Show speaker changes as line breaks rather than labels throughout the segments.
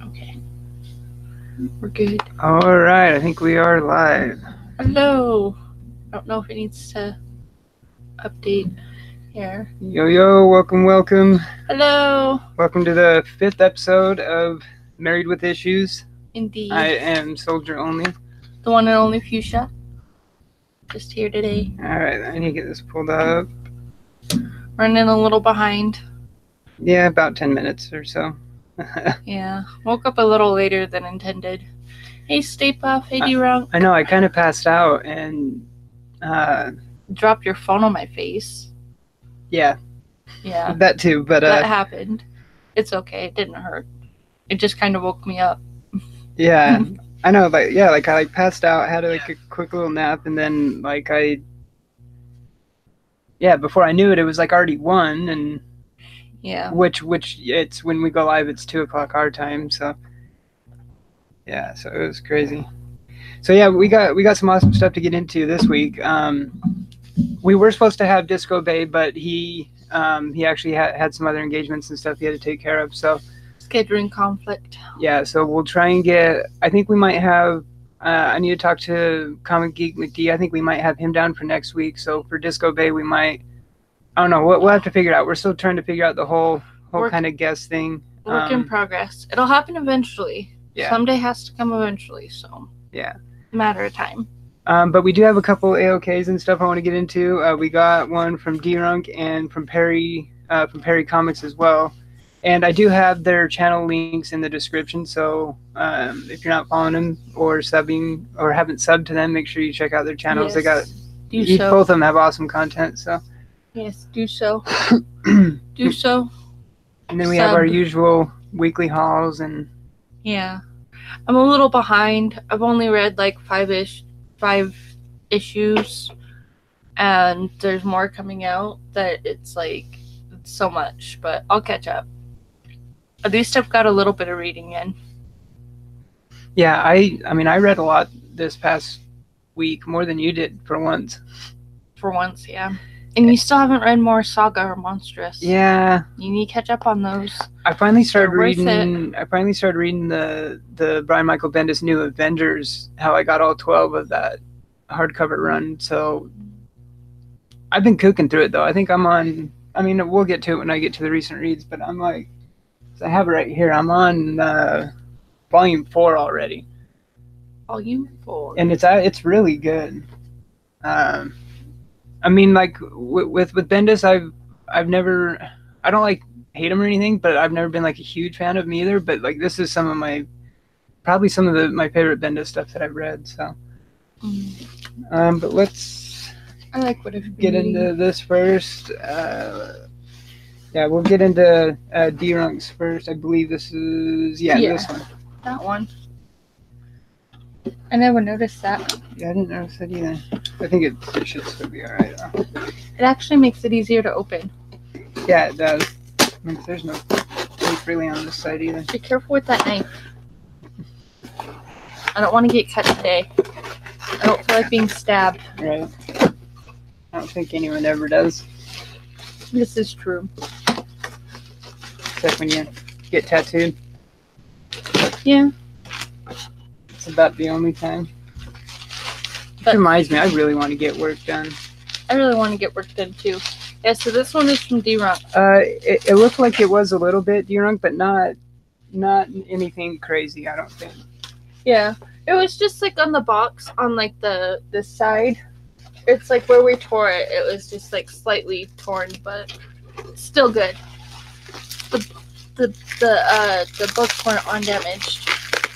Okay. We're good.
Alright, I think we are live.
Hello. I don't know if it needs to update here.
Yo, welcome.
Hello.
Welcome to the 5th episode of Married with Issues.
Indeed.
I am Soldier Only.
The one and only Fuchsia. Just here today.
Alright, I need to get this pulled up.
Running a little behind.
Yeah, about 10 minutes or so.
Yeah. Woke up a little later than intended. Hey, Stay Puff. Hey, Runk.
I know, I kind of passed out and...
dropped your phone on my face.
Yeah.
Yeah.
That too, but...
that happened. It's okay. It didn't hurt. It just kind of woke me up.
Yeah. I know, but yeah, like I passed out, had a quick little nap, and then before I knew it, it was like already 1, and
yeah,
which it's when we go live, it's 2:00 our time, so yeah, so it was crazy. So yeah, we got some awesome stuff to get into this week. We were supposed to have Disco Bay, but he actually had some other engagements and stuff he had to take care of, so.
Scheduling conflict.
Yeah, so we'll try and get, I think we might have, I need to talk to Comic Geek McD. I think we might have him down for next week. So for Disco Bay, we might, I don't know, we'll have to figure it out. We're still trying to figure out the whole kind of guest thing.
Work in progress. It'll happen eventually. Yeah. Someday has to come eventually, so.
Yeah.
Matter of time.
But we do have a couple AOKs and stuff I want to get into. We got one from Runk and from Perry Comics as well. And I do have their channel links in the description, so if you're not following them or subbing or haven't subbed to them, make sure you check out their channels.
Yes,
both of them have awesome content. So
yes, do so. Do so.
And then we have our usual weekly hauls and.
Yeah, I'm a little behind. I've only read like 5 issues, and there's more coming out. That it's so much, but I'll catch up. At least I've got a little bit of reading in.
Yeah, I mean, I read a lot this past week, more than you did for once.
For once, yeah. And you still haven't read more Saga or Monstrous.
Yeah.
You need to catch up on those.
I finally started reading the Brian Michael Bendis New Avengers, how I got all 12 of that hardcover run. So I've been cooking through it, though. I think I'm on, I mean, we'll get to it when I get to the recent reads, but I'm like, I have it right here. I'm on volume 4 already.
Volume 4.
And it's really good. I mean, like with Bendis, I've never, I don't like hate him or anything, but I've never been like a huge fan of him either. But like this is probably some of my favorite Bendis stuff that I've read. So, but let's.
I like what I've
get into this first. Yeah, we'll get into D-Runk's first. I believe this is, this one.
That one. I never noticed that.
Yeah, I didn't notice that either. I think it should still be alright, though.
It actually makes it easier to open.
Yeah, it does. I mean, there's no tape really on this side either.
Be careful with that knife. I don't want to get cut today. I don't feel like being stabbed.
Right. I don't think anyone ever does.
This is true.
Except when you get tattooed.
Yeah.
It's about the only time. It reminds me, I really want to get work done.
I really want to get work done too. Yeah, so this one is from D-Runk.
It looked like it was a little bit D-Runk, but not anything crazy, I don't think.
Yeah. It was just like on the box on like this side. It's like where we tore it. It was just like slightly torn, but still good. The books weren't undamaged,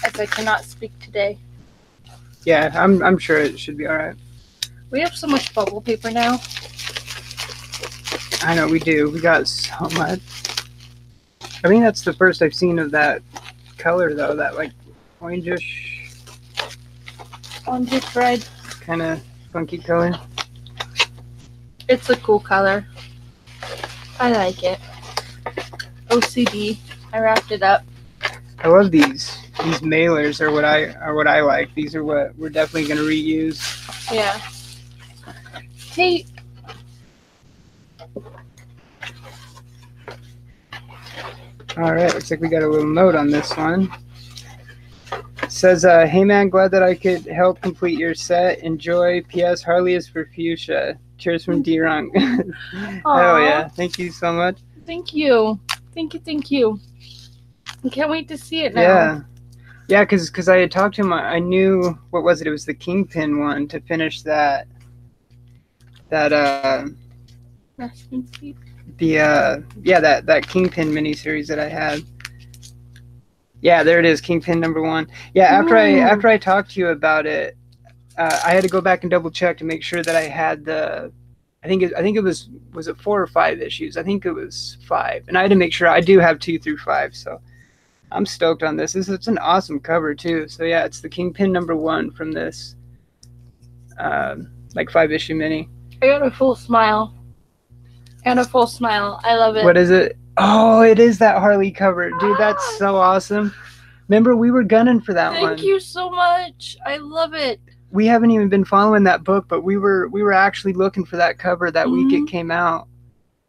as I cannot speak today.
Yeah, I'm sure it should be all right.
We have so much bubble paper now.
I know we do. We got so much. I think that's the first I've seen of that color though. That like orangish
red,
kind of funky color.
It's a cool color. I like it. OCD. I wrapped it up.
I love these mailers are what I like. These are what we're definitely gonna reuse.
Yeah. Hey.
All right, looks like we got a little note on this one. Says, hey man, glad that I could help complete your set. Enjoy. P.S. Harley is for fuchsia. Cheers from D-Runk. Hell yeah. Thank you so much.
Thank you. Thank you. I can't wait to see it now.
Yeah. Yeah, because I had talked to him. I knew, what was it? It was the Kingpin one to finish that. That Kingpin miniseries that I had. Yeah, there it is, Kingpin #1. Yeah, after I talked to you about it, I had to go back and double check to make sure that I had the. I think it was it 4 or 5 issues? I think it was 5, and I had to make sure I do have 2 through 5. So I'm stoked on this. It's an awesome cover too. So yeah, it's the Kingpin #1 from this like 5-issue mini.
I got a full smile. I love it.
What is it? Oh, it is that Harley cover. Dude, that's so awesome. Remember, we were gunning for that one.
Thank you so much. I love it.
We haven't even been following that book, but we were actually looking for that cover that week it came out.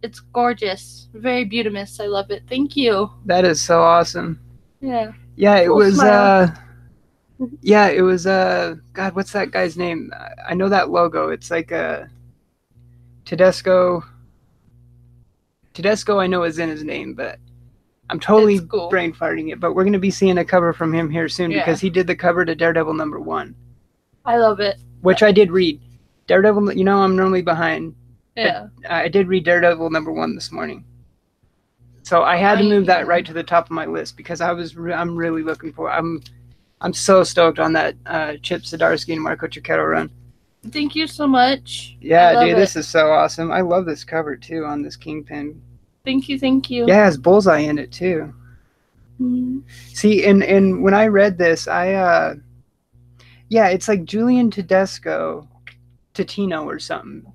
It's gorgeous. Very beautiful. I love it. Thank you.
That is so awesome.
Yeah.
Yeah, it was
smile.
God, what's that guy's name? I know that logo. It's like a Tedesco. Tedesco, I know is in his name, but I'm totally brain farting it. But we're going to be seeing a cover from him here soon because he did the cover to Daredevil #1.
I love it.
Which I did read. Daredevil, I'm normally behind.
Yeah.
But I did read Daredevil #1 this morning. So I had to move that right to the top of my list because I'm really looking for. I'm so stoked on that Chip Zdarsky and Marco Cicchetto run.
Thank you so much.
Yeah, dude, this is so awesome. I love this cover too on this Kingpin.
Thank you.
Yeah, it has Bullseye in it too. See, and when I read this, it's like Julian Tedesco, Totino or something.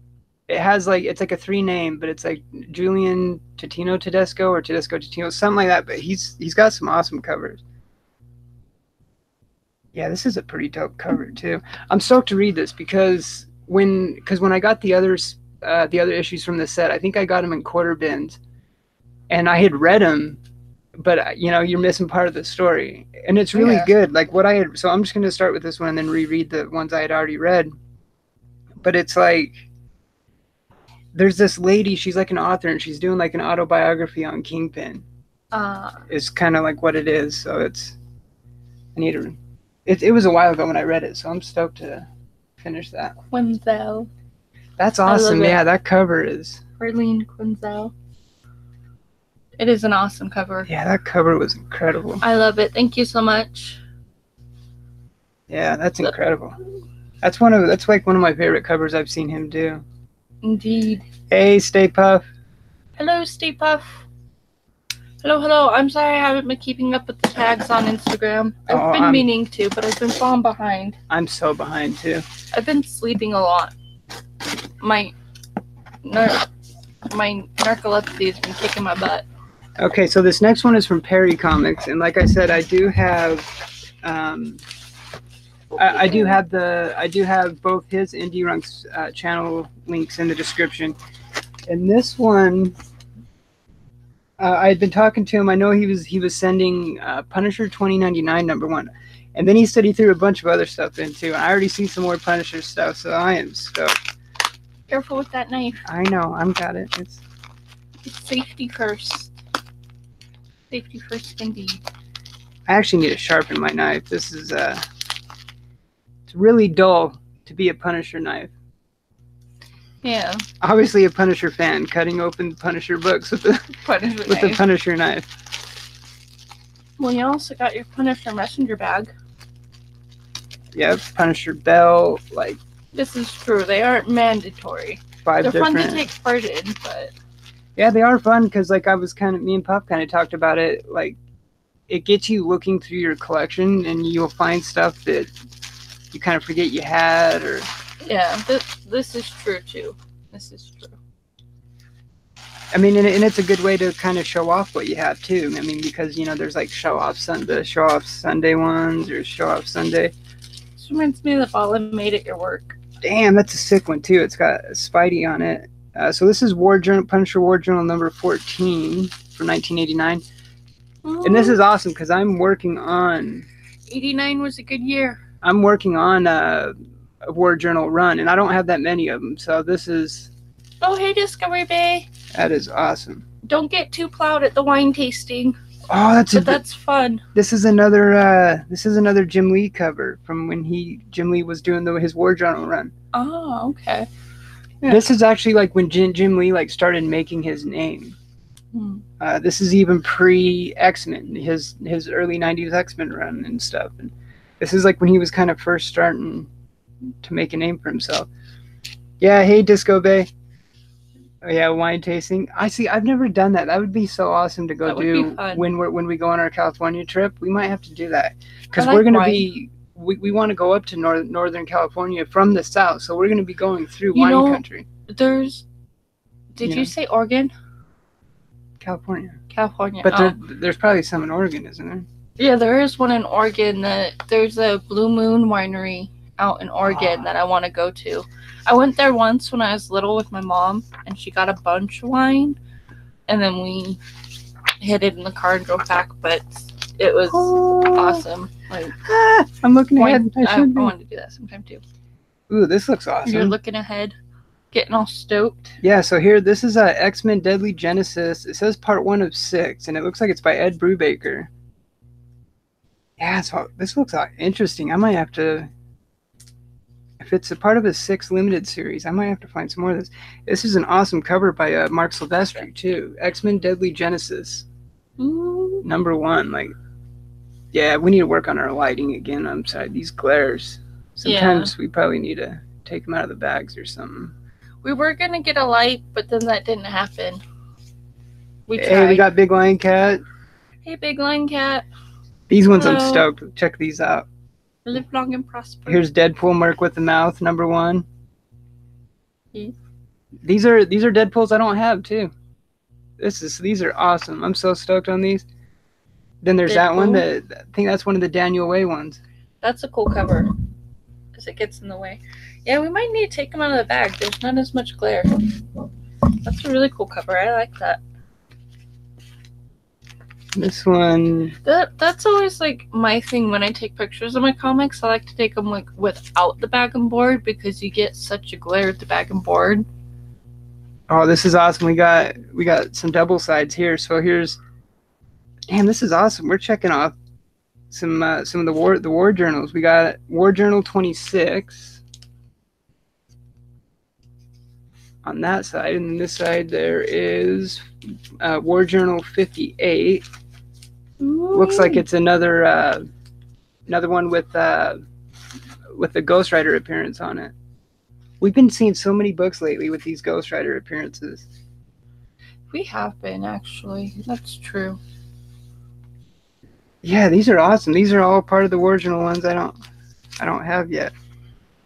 It has it's like a 3 name, but it's like Julian Totino Tedesco or Tedesco Totino, something like that. But he's got some awesome covers. Yeah, this is a pretty dope cover too. I'm stoked to read this because when I got the other issues from the set, I think I got them in quarter bins, and I had read them, but you're missing part of the story, and it's really good. Like what I had. So I'm just gonna start with this one and then reread the ones I had already read. But it's like there's this lady. She's like an author, and she's doing like an autobiography on Kingpin. Is kind of like what it is. So I need to. It was a while ago when I read it, so I'm stoked to finish that.
Quinzel.
That's awesome. Yeah, that cover is.
Arlene Quinzel. It is an awesome cover.
Yeah, that cover was incredible.
I love it. Thank you so much.
Yeah, that's incredible. That's like one of my favorite covers I've seen him do.
Indeed.
Hey, Stay Puff.
Hello, Stay Puff. Hello. I'm sorry I haven't been keeping up with the tags on Instagram. I've been meaning to, but I've been falling behind.
I'm so behind too.
I've been sleeping a lot. My narcolepsy has been kicking my butt.
Okay, so this next one is from Perry Comics, and like I said, I do have I do have both his and D-Runk's channel links in the description. And this one, I had been talking to him. I know he was sending Punisher 2099 #1, and then he said he threw a bunch of other stuff in too. I already see some more Punisher stuff, so I am stoked.
Careful with that knife.
I know, I'm got it. It's
safety first. Safety first, indeed.
I actually need to sharpen my knife. This is it's really dull to be a Punisher knife.
Yeah.
Obviously a Punisher fan, cutting open Punisher books with the Punisher knife.
Well, you also got your Punisher messenger bag.
Yep, Punisher belt, like.
This is true. They aren't mandatory.
They're
fun to take part in, but.
Yeah, they are fun because, like, me and Pop kind of talked about it. Like, it gets you looking through your collection, and you'll find stuff that you kind of forget you had, or.
Yeah, this is true too. This is true.
I mean, and it's a good way to kind of show off what you have too. I mean, because there's like show off Sunday ones or show off Sunday.
This reminds me of the ball I made at your work.
Damn, that's a sick one too. It's got Spidey on it. So this is Punisher War Journal number 14 from 1989, and this is awesome because I'm working on
'89 was a good year.
I'm working on a War Journal run, and I don't have that many of them. So this is.
Oh, hey, Discovery Bay.
That is awesome.
Don't get too plowed at the wine tasting.
Oh,
that's fun.
This is another Jim Lee cover from when Jim Lee was doing his War Journal run.
Oh, okay.
Yeah. This is actually like when Jim Lee like started making his name. This is even pre X-Men, his early '90s X-Men run and stuff. And this is like when he was kind of first starting to make a name for himself. Yeah, hey Disco Bay. Oh yeah, wine tasting. I've never done that. That would be so awesome to go do when we go on our California trip. We might have to do that because we're gonna be. We want to go up to Northern California from the south, so we're gonna be going through wine country.
Did you say Oregon?
California.
But
there's probably some in Oregon, isn't there?
Yeah, there is one in Oregon. There's a Blue Moon winery out in Oregon that I want to go to. I went there once when I was little with my mom, and she got a bunch of wine, and then we hid it in the car and drove back. But it was awesome. Like,
I'm looking ahead.
I want to do that sometime too.
Ooh, this looks awesome.
You're looking ahead, getting all stoked.
Yeah. So here, this is X-Men Deadly Genesis. It says part 1 of 6, and it looks like it's by Ed Brubaker. Yeah. So this looks interesting. I might have to. If it's a part of a 6 limited series, I might have to find some more of this. This is an awesome cover by Mark Silvestri too. X-Men Deadly Genesis, number 1. Like, yeah, we need to work on our lighting again. I'm sorry, these glares. Sometimes we probably need to take them out of the bags or something.
We were gonna get a light, but then that didn't happen.
Hey, we got Big Lion Cat.
Hey, Big Lion Cat.
These ones I'm stoked. Check these out.
Live long and prosper.
Here's Deadpool Merc with the mouth, number 1.
Yeah.
These are Deadpools I don't have too. These are awesome. I'm so stoked on these. Then there's that one I think that's one of the Daniel Way ones.
That's a cool cover. As it gets in the way. Yeah, we might need to take them out of the bag. There's not as much glare. That's a really cool cover. I like that.
This one.
That's always like my thing when I take pictures of my comics. I like to take them like without the bag and board because you get such a glare with the bag and board.
Oh, this is awesome. We got some double sides here. So here's. Damn, this is awesome. We're checking off some of the war journals. We got War Journal 26 on that side, and then this side there is War Journal 58. Ooh. Looks like it's another one with the Ghost Rider appearance on it. We've been seeing so many books lately with these Ghost Rider appearances.
We have been, actually. That's true.
Yeah, these are awesome. These are all part of the War Journal ones I don't have yet.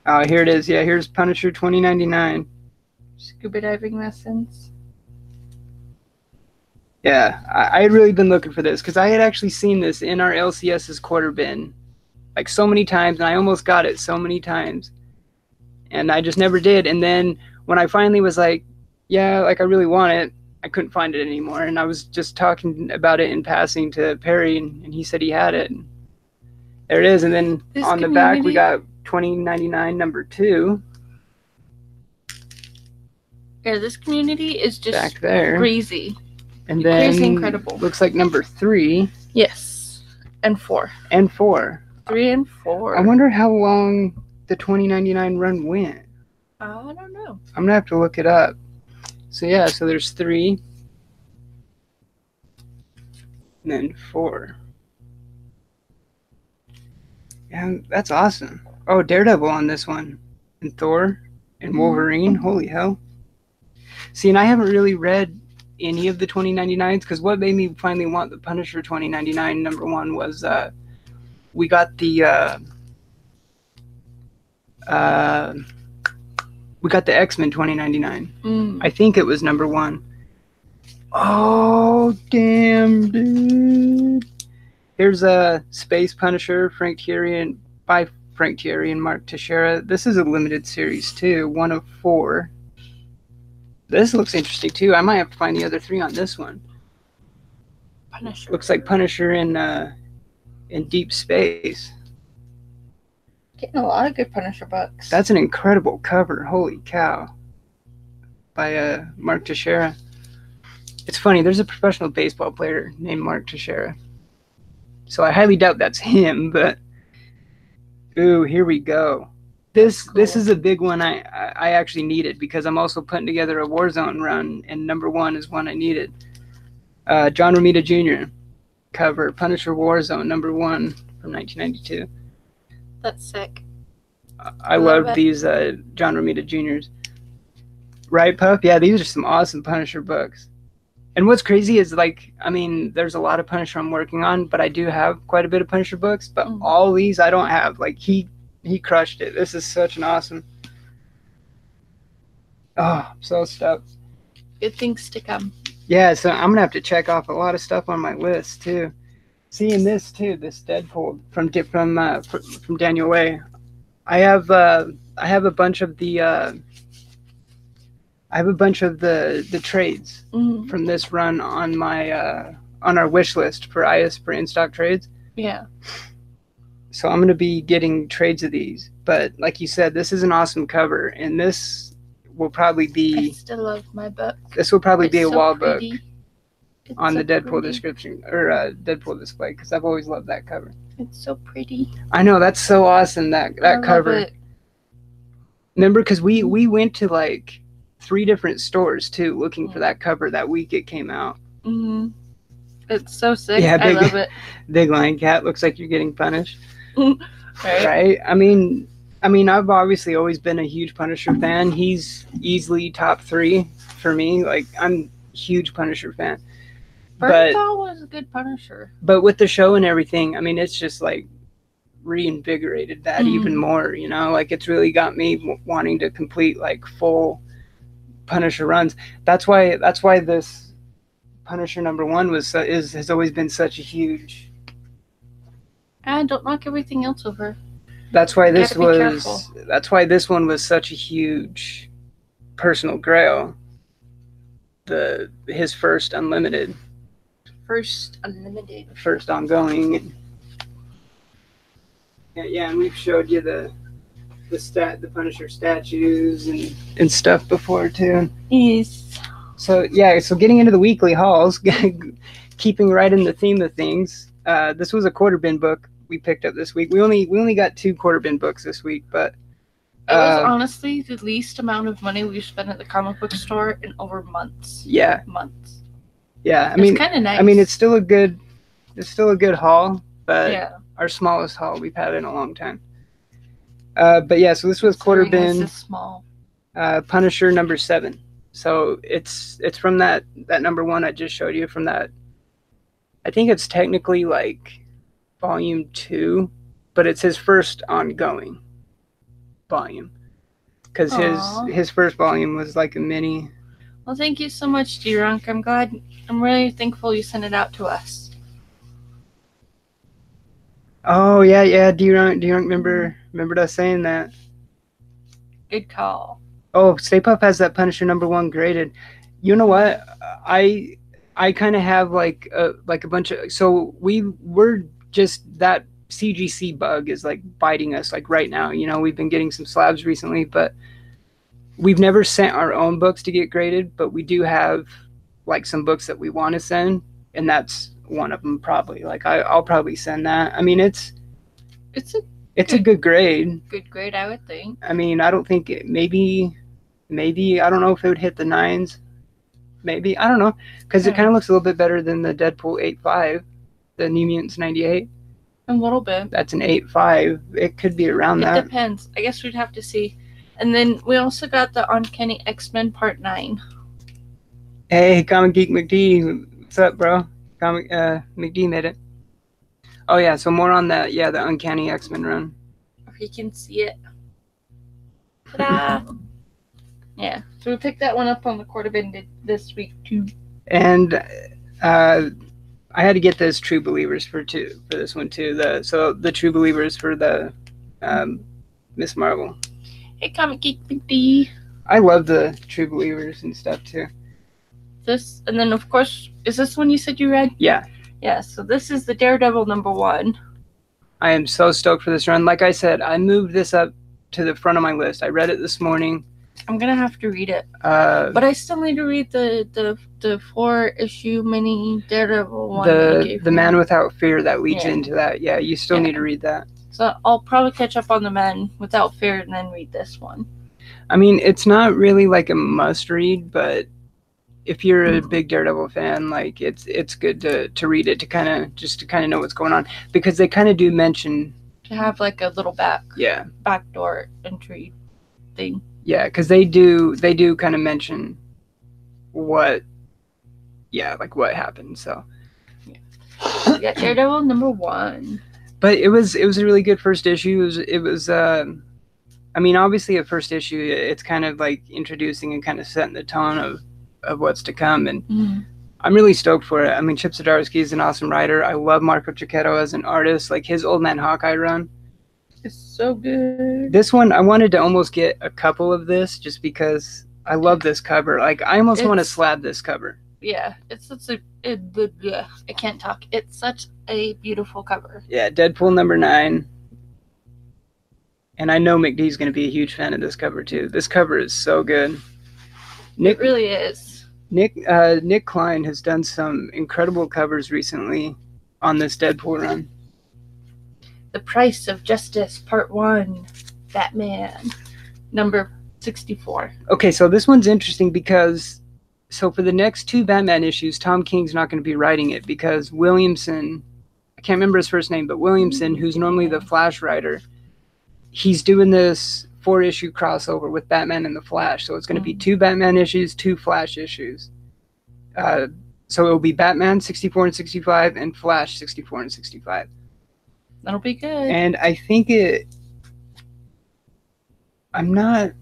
Oh, here it is. Yeah, here's Punisher 2099.
Scuba diving lessons.
Yeah, I had really been looking for this because I had actually seen this in our LCS's quarter bin like so many times, and I almost got it so many times. And I just never did. And then when I finally was like, yeah, like I really want it, I couldn't find it anymore. And I was just talking about it in passing to Perry, and he said he had it. And there it is. And then on the back, we got 2099 number 2.
Yeah, this community is just
back there.
Crazy.
And then
crazy incredible.
Looks like number 3.
Yes. And 4.
And 4.
3 and 4.
I wonder how long the 2099 run went.
I don't know.
I'm gonna have to look it up. So yeah, so there's 3. And then 4. Yeah, that's awesome. Oh, Daredevil on this one. And Thor. And Wolverine. Holy hell. See, and I haven't really read any of the 2099s because what made me finally want the Punisher 2099 number 1 was we got the X-Men 2099. I think it was number 1. Oh damn, dude! Here's a Space Punisher, Frank Thierry and Mark Teixeira. This is a limited series too, 1 of 4. This looks interesting too. I might have to find the other 3 on this one.
Punisher.
Looks like Punisher and in deep space.
Getting a lot of good Punisher books.
That's an incredible cover. Holy cow. By Mark Teixeira. It's funny, there's a professional baseball player named Mark Teixeira. So I highly doubt that's him, but ooh, here we go. This is a big one I actually needed because I'm also putting together a Warzone run, and number 1 is one I needed. John Romita Jr. cover, Punisher Warzone, number 1 from 1992.
That's sick.
I love these John Romita Jr.'s. Right, Pup? Yeah, these are some awesome Punisher books. And what's crazy is, like, I mean, there's a lot of Punisher I'm working on, but I do have quite a bit of Punisher books, but all these I don't have. Like, he crushed it. This is such an awesome... Oh, I'm so stoked.
Good things to come.
Yeah, so I'm going to have to check off a lot of stuff on my list, too. Seeing this, too, this Deadpool from Daniel Way. I have a bunch of the... I have a bunch of the trades from this run on my on our wish list for in stock trades.
Yeah.
So I'm gonna be getting trades of these. But like you said, this is an awesome cover, and this will probably be.
I still love my book.
This will probably be a wall book on the Deadpool description or Deadpool display because I've always loved that cover.
It's so pretty.
I know, that's so awesome that cover.
Love it.
Remember, because we went to like 3 different stores too looking for that cover that week it came out.
It's so sick.
Yeah,
I love it.
Big Lion Cat looks like you're getting punished.
Right?
I mean I've obviously always been a huge Punisher fan. He's easily top 3 for me. Like, I'm a huge Punisher fan.
Bernthal was a good Punisher.
But with the show and everything, I mean, it's just like reinvigorated that even more, you know? Like, it's really got me wanting to complete like full Punisher runs. That's why this Punisher number 1 has always been such a huge.
And don't knock everything else over.
That's why this one was such a huge personal grail. His first unlimited.
First unlimited.
First ongoing. Yeah, and we've showed you the Punisher statues and stuff before too.
Yes.
So getting into the weekly hauls, keeping right in the theme of things. This was a quarter bin book we picked up this week. We only got 2 quarter bin books this week, but
it was honestly the least amount of money we've spent at the comic book store in over months.
Yeah.
Months.
Yeah, I mean,
it's kind of nice.
I mean, it's still a good haul, but
yeah.
Our smallest haul we've had in a long time. But yeah, so this was quarter bin.
This small.
Punisher number 7. So it's from that number 1 I just showed you from that. I think it's technically like volume 2, but it's his first ongoing volume because his first volume was like a mini.
Well, thank you so much, D-Runk. I'm really thankful you sent it out to us.
Oh yeah, D-Runk remembered us saying that.
Good call.
Oh, Stay Puft has that Punisher number 1 graded. You know what? I kind of have like a bunch of, so we're just, that CGC bug is like biting us like right now. You know, we've been getting some slabs recently, but we've never sent our own books to get graded, but we do have like some books that we want to send, and that's one of them probably. Like I'll probably send that. I mean, it's a good grade.
Good grade, I would think.
I mean, I don't think maybe I don't know if it would hit the 9s. Maybe, I don't know, because it kind of looks a little bit better than the Deadpool 8.5, the New Mutants 98.
A little bit.
That's an 8.5. It could be around that.
It depends. I guess we'd have to see. And then we also got the Uncanny X-Men Part 9.
Hey, Comic Geek McD, what's up, bro? McD made it. Oh yeah, so more on that. Yeah, the Uncanny X-Men run.
If you can see it. Ta-da! Yeah, so we picked that one up on the quarter bin this week too.
And I had to get those True Believers for this one too. The True Believers for the Miss Marvel.
Hey, Comic Geek McD.
I love the True Believers and stuff too.
This, and then of course, is this one you said you read?
Yeah.
Yeah, so this is the Daredevil number 1.
I am so stoked for this run. Like I said, I moved this up to the front of my list. I read it this morning.
I'm gonna have to read it, but I still need to read the 4-issue mini Daredevil one.
The Man Without Fear that leads into that. Yeah, you still need to read that.
So I'll probably catch up on the Man Without Fear and then read this one.
I mean, it's not really like a must read, but if you're a big Daredevil fan, like it's good to read it to kind of know what's going on, because they kind of do mention
to have like a little backdoor entry thing.
Yeah, because they do kind of mention what happened. So
yeah, Daredevil #1.
But it was a really good first issue. It was I mean, obviously a first issue, it's kind of like introducing and kind of setting the tone of what's to come, and I'm really stoked for it. I mean, Chip Zdarsky is an awesome writer. I love Marco Cicchetto as an artist. Like his Old Man Hawkeye run,
it's so good.
This one, I wanted to almost get a couple of this just because I love this cover. Like, I almost want to slab this cover.
Yeah, it's such I can't talk. It's such a beautiful cover.
Yeah, Deadpool #9. And I know McDee's going to be a huge fan of this cover, too. This cover is so good.
It really is.
Nick Klein has done some incredible covers recently on this Deadpool run.
The Price of Justice, Part 1, Batman, #64.
Okay, so this one's interesting because, so for the next 2 Batman issues, Tom King's not going to be writing it because Williamson, I can't remember his first name, but Williamson, who's normally the Flash writer, he's doing this 4-issue crossover with Batman and the Flash. So it's going to be 2 Batman issues, 2 Flash issues. So it will be Batman 64 and 65 and Flash 64 and 65.
That'll be good.
And I think I'm not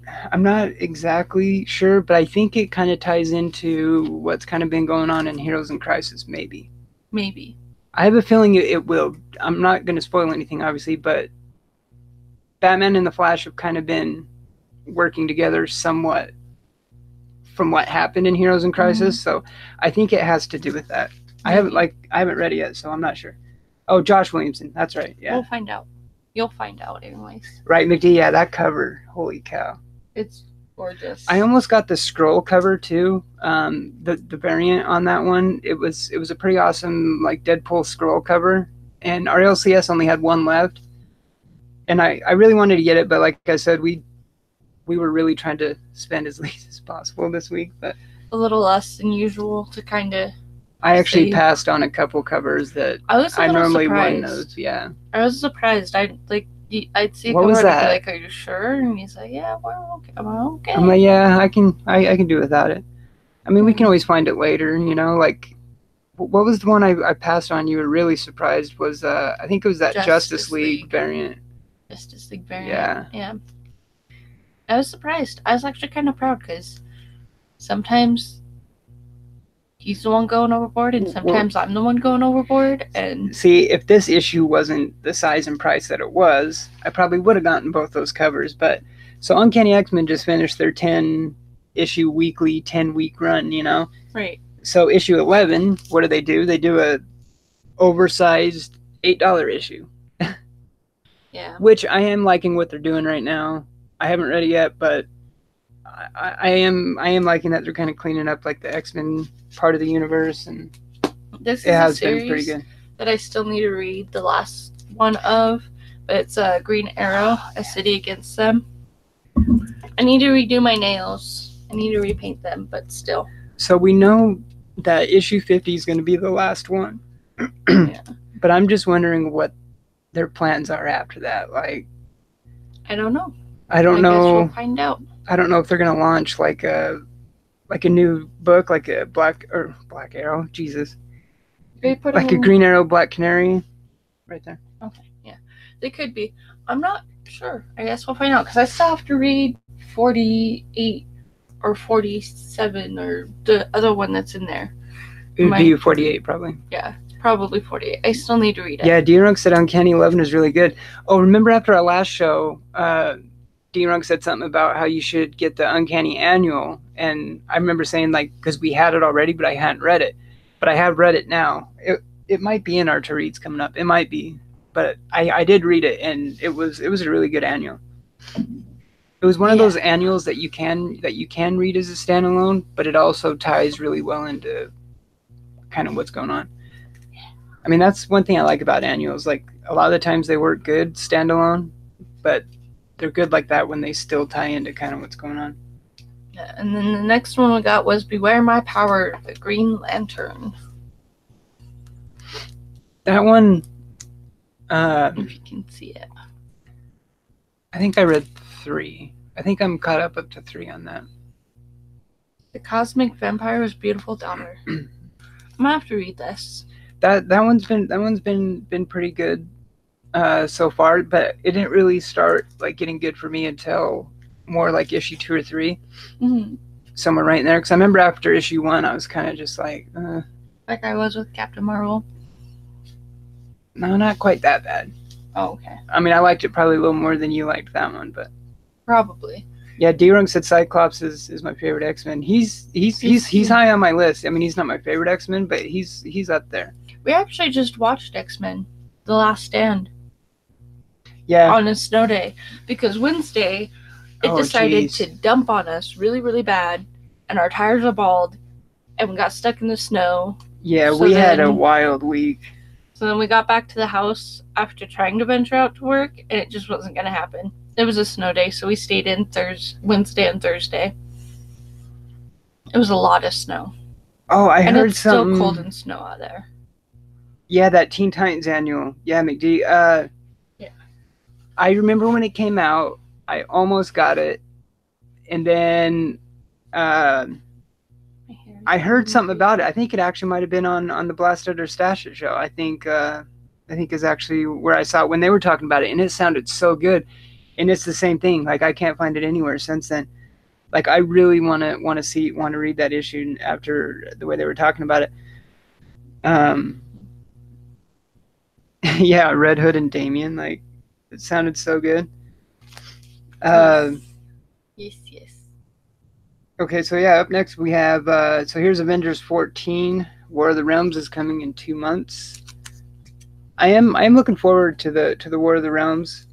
exactly sure, but I think it kind of ties into what's kind of been going on in Heroes in Crisis, maybe.
Maybe.
I have a feeling it will. I'm not going to spoil anything, obviously, but Batman and the Flash have kind of been working together somewhat from what happened in Heroes in Crisis, so I think it has to do with that. Maybe. I haven't read it yet, so I'm not sure. Oh, Josh Williamson. That's right. Yeah.
We'll find out. You'll find out anyways.
Right, McD. Yeah, that cover. Holy cow.
It's gorgeous.
I almost got the scroll cover too. The variant on that one. It was a pretty awesome like Deadpool scroll cover, and our LCS only had 1 left, and I really wanted to get it, but like I said, we were really trying to spend as least as possible this week, but
a little less than usual to kind of.
I actually passed on a couple covers that I normally wouldn't have. Yeah.
I was surprised. I'd see a
what
cover
was
and
that?
I'd be like, "Are you sure?" And he's like, "Yeah, we're okay." I'm like, "Okay."
I'm like, "Yeah, I can do without it." I mean, we can always find it later, you know. Like, what was the one I passed on? You were really surprised. Was I think it was that Justice League variant.
Justice League variant.
Yeah.
Yeah. I was surprised. I was actually kind of proud because sometimes he's the one going overboard, and sometimes I'm the one going overboard. And
see, if this issue wasn't the size and price that it was, I probably would have gotten both those covers. But so Uncanny X-Men just finished their 10-issue weekly 10-week run, you know.
Right.
So issue 11, what do? They do a oversized $8 issue.
Yeah.
Which I am liking what they're doing right now. I haven't read it yet, but I am liking that they're kind of cleaning up like the X-Men part of the universe, and
this
it has
is a series
been pretty good.
That I still need to read the last one of, but it's Green Arrow, A City Against Them. I need to redo my nails. I need to repaint them, but still.
So we know that issue 50 is going to be the last one.
Yeah.
But I'm just wondering what their plans are after that. Like,
I don't know.
I don't know.
Guess we'll find out.
I don't know if they're going to launch like a new book, like a Black Arrow. Jesus. Like a Green Arrow, Black Canary. Right there.
Okay, yeah. They could be. I'm not sure. I guess we'll find out, because I still have to read 48 or 47 or the other one that's in there.
It would be 48 probably.
Yeah, probably 48. I still need to read it.
Yeah, D-Runk said Uncanny 11 is really good. Oh, remember after our last show, D-Runk said something about how you should get the Uncanny Annual, and I remember saying, like, because we had it already, but I hadn't read it. But I have read it now. It might be in our to reads coming up. It might be. but I did read it, and it was a really good annual. It was one of those annuals that you can read as a standalone, but it also ties really well into kind of what's going on. I mean, that's one thing I like about annuals. Like, a lot of the times they work good standalone, but they're good like that when they still tie into kind of what's going on.
Yeah, and then the next one we got was Beware My Power, the Green Lantern.
That one,
if you can see it.
I think I read 3. I think I'm caught up to 3 on that.
The Cosmic Vampire's Beautiful Daughter. I'm gonna have to read this.
That one's been pretty good so far, but it didn't really start like getting good for me until more like issue 2 or 3, somewhere right in there. Because I remember after issue 1, I was kind of just like
I was with Captain Marvel.
No, not quite that bad.
Oh, okay.
I mean, I liked it probably a little more than you liked that one, but
probably.
Yeah, Runk said Cyclops is my favorite X-Men. He's high on my list. I mean, he's not my favorite X-Men, but he's up there.
We actually just watched X-Men: The Last Stand.
Yeah.
On a snow day, because Wednesday it decided to dump on us really, really bad, and our tires are bald, and we got stuck in the snow.
Yeah, so we had a wild week.
So then we got back to the house after trying to venture out to work, and it just wasn't going to happen. It was a snow day, so we stayed in Wednesday and Thursday. It was a lot of snow.
Oh, I heard
it's
something.
Still cold and snow out there.
Yeah, that Teen Titans annual. Yeah, McD.
Yeah.
I remember when it came out, I almost got it, and then I heard something about it. I think it actually might have been on the Blasted or Stash It show. I think is actually where I saw it when they were talking about it, and it sounded so good. And it's the same thing. Like, I can't find it anywhere since then. Like, I really want to read that issue after the way they were talking about it. Yeah, Red Hood and Damien. Like, it sounded so good.
Yes.
Okay, so yeah, up next we have so here's Avengers 14. War of the Realms is coming in 2 months. I am looking forward to the War of the Realms.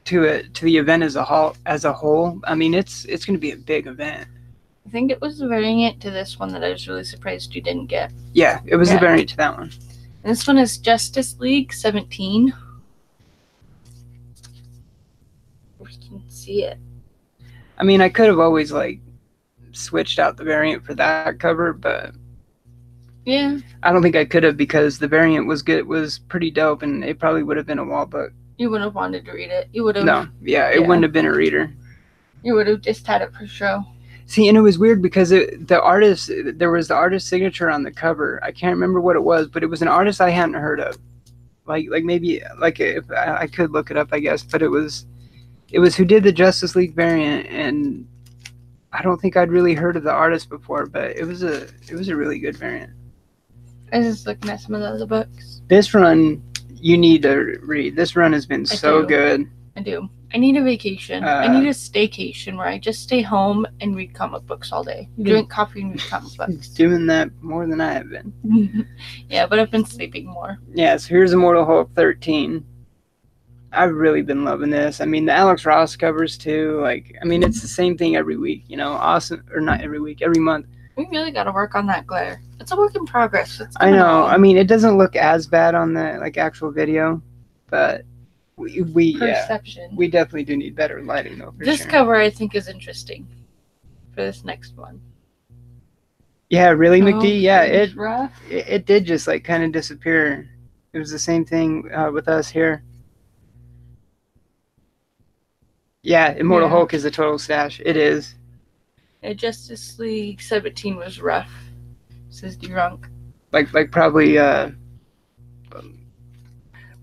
To the event as a whole. I mean, it's going to be a big event.
I think it was the variant to this one that I was really surprised you didn't get.
Yeah, it was the variant to that one.
And this one is Justice League 17. We can see it.
I mean, I could have always like switched out the variant for that cover, but
yeah,
I don't think I could have, because the variant was good. It was pretty dope, and it probably would have been a wall book.
You wouldn't have wanted to read it. You would have.
No, yeah, it wouldn't have been a reader.
You would have just had it for show.
See, and it was weird because there was the artist signature on the cover. I can't remember what it was, but it was an artist I hadn't heard of. Like maybe like if I could look it up, I guess. But it was who did the Justice League variant, and I don't think I'd really heard of the artist before, but it was a really good variant.
I was just looking at some of the other books.
This run, you need to read. This run has been so good.
I do. I need a vacation. I need a staycation where I just stay home and read comic books all day. Drink coffee and read comic books.
Doing that more than I have been.
Yeah, but I've been sleeping more.
Yeah, so here's Immortal Hulk 13. I've really been loving this. I mean, the Alex Ross covers too. Like, I mean, it's the same thing every week, you know. Awesome, or not every week, every month.
We really got to work on that glare. It's a work in progress.
I know. I mean, it doesn't look as bad on the like actual video, but we definitely do need better lighting though.
This cover I think is interesting for this next one.
Yeah, really, McD. Yeah, it did just like kind of disappear. It was the same thing with us here. Yeah, Immortal Hulk is a total stash. It is.
Justice League 17 was rough, says Runk.
Like probably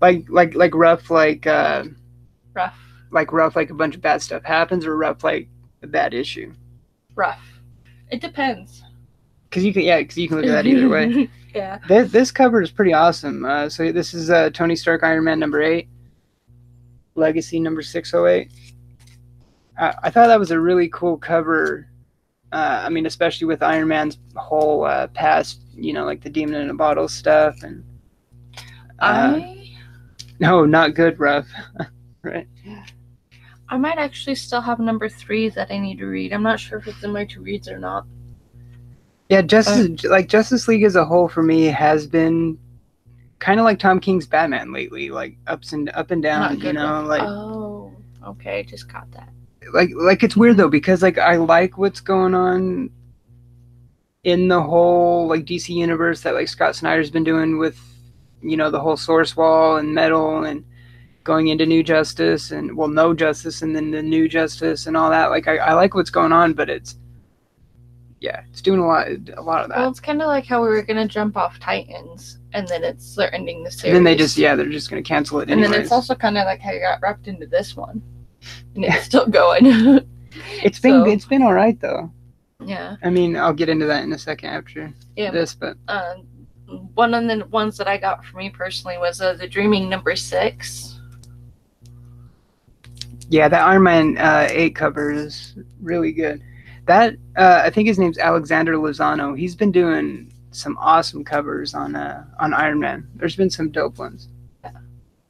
like rough
rough.
Like rough like a bunch of bad stuff happens, or rough like a bad issue.
Rough. It depends.
Cause you can look at that either way.
Yeah.
This cover is pretty awesome. So this is Tony Stark Iron Man number 8, Legacy number 608. I thought that was a really cool cover. I mean, especially with Iron Man's whole past, you know, like the demon in a bottle stuff, and No, not good, rough. Right.
I might actually still have number 3 that I need to read. I'm not sure if it's in my to reads or not.
Yeah, Justice League as a whole for me has been kind of like Tom King's Batman lately, like up and down. You know, like
oh, okay, just got that.
Like it's weird though because like I like what's going on in the whole like DC universe that like Scott Snyder's been doing with, you know, the whole Source Wall and Metal and going into New Justice and No Justice and then the New Justice and all that. Like I like what's going on, but it's doing a lot of that.
Well, it's kind of like how we were gonna jump off Titans, and then they're ending the series.
And then they're just gonna cancel it.
And then it's also kind of like how you got wrapped into this one, and it's still going.
It's been all right though.
Yeah.
I mean, I'll get into that in a second after this, but
one of the ones that I got for me personally was the Dreaming number 6.
Yeah, that Iron Man 8 cover is really good. That I think his name's Alexander Lozano. He's been doing some awesome covers on Iron Man. There's been some dope ones.
Yeah.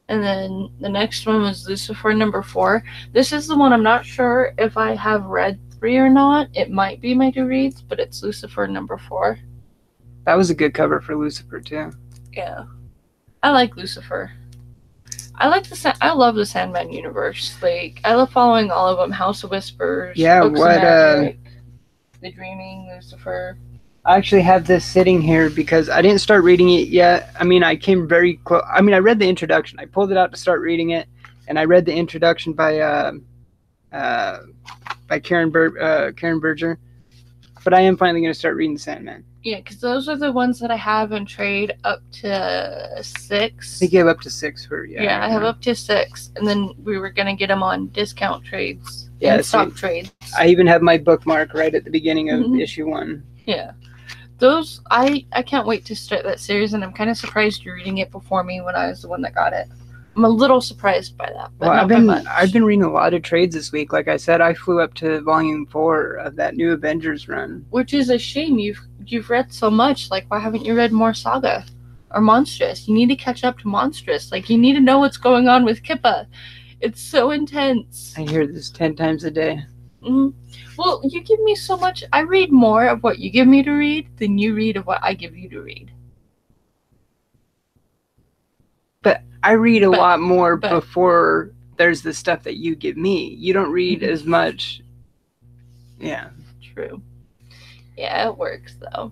And then the next one was Lucifer number 4. This is the one I'm not sure if I have read 3 or not. It might be my to reads, but it's Lucifer number 4.
That was a good cover for Lucifer too.
Yeah, I like Lucifer. I love the Sandman universe. Like, I love following all of them. House of Whispers.
Yeah,
Books of Magic, The Dreaming, Lucifer.
I actually have this sitting here because I didn't start reading it yet. I mean, I came very close. I mean, I read the introduction. I pulled it out to start reading it, and I read the introduction by Karen Berger. But I am finally going to start reading Sandman.
Yeah, because those are the ones that I have in trade up to 6.
They gave up to 6 for
Yeah, I have up to 6, and then we were gonna get them on discount trades.
Yeah,
stock trades.
I even have my bookmark right at the beginning of issue 1.
Yeah, those I can't wait to start that series, and I'm kind of surprised you're reading it before me when I was the one that got it. I'm a little surprised by that. But
well, I've been reading a lot of trades this week. Like I said, I flew up to volume 4 of that new Avengers run,
which is a shame. You've read so much. Like, why haven't you read more Saga or Monstrous? You need to catch up to Monstrous. Like, you need to know what's going on with Kippa. It's so intense.
I hear this 10 times a day.
Mm-hmm. Well, you give me so much. I read more of what you give me to read than you read of what I give you to read.
But I read a lot more before there's the stuff that you give me. You don't read as much. Yeah.
True. Yeah, it works though.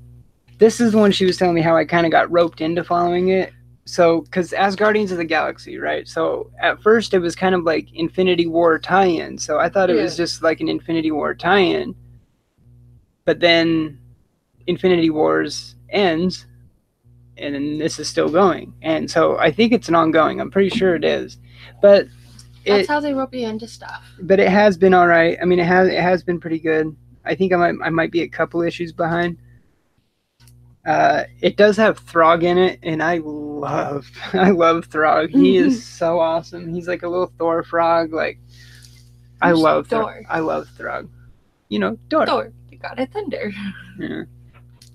This is the one she was telling me how I kind of got roped into following it. So, because as Guardians of the Galaxy, right? So at first it was kind of like Infinity War tie-in. So I thought it was just like an Infinity War tie-in. But then Infinity Wars ends, and then this is still going. And so I think it's an ongoing. I'm pretty sure it is. But
that's how they rope you into stuff.
But it has been all right. I mean, it has been pretty good. I think I might be a couple issues behind. It does have Throg in it, and I love Throg. He is so awesome. He's like a little Thor frog. Like, I love Throg. I love Throg. You know, Thor.
The God of Thunder.
Yeah.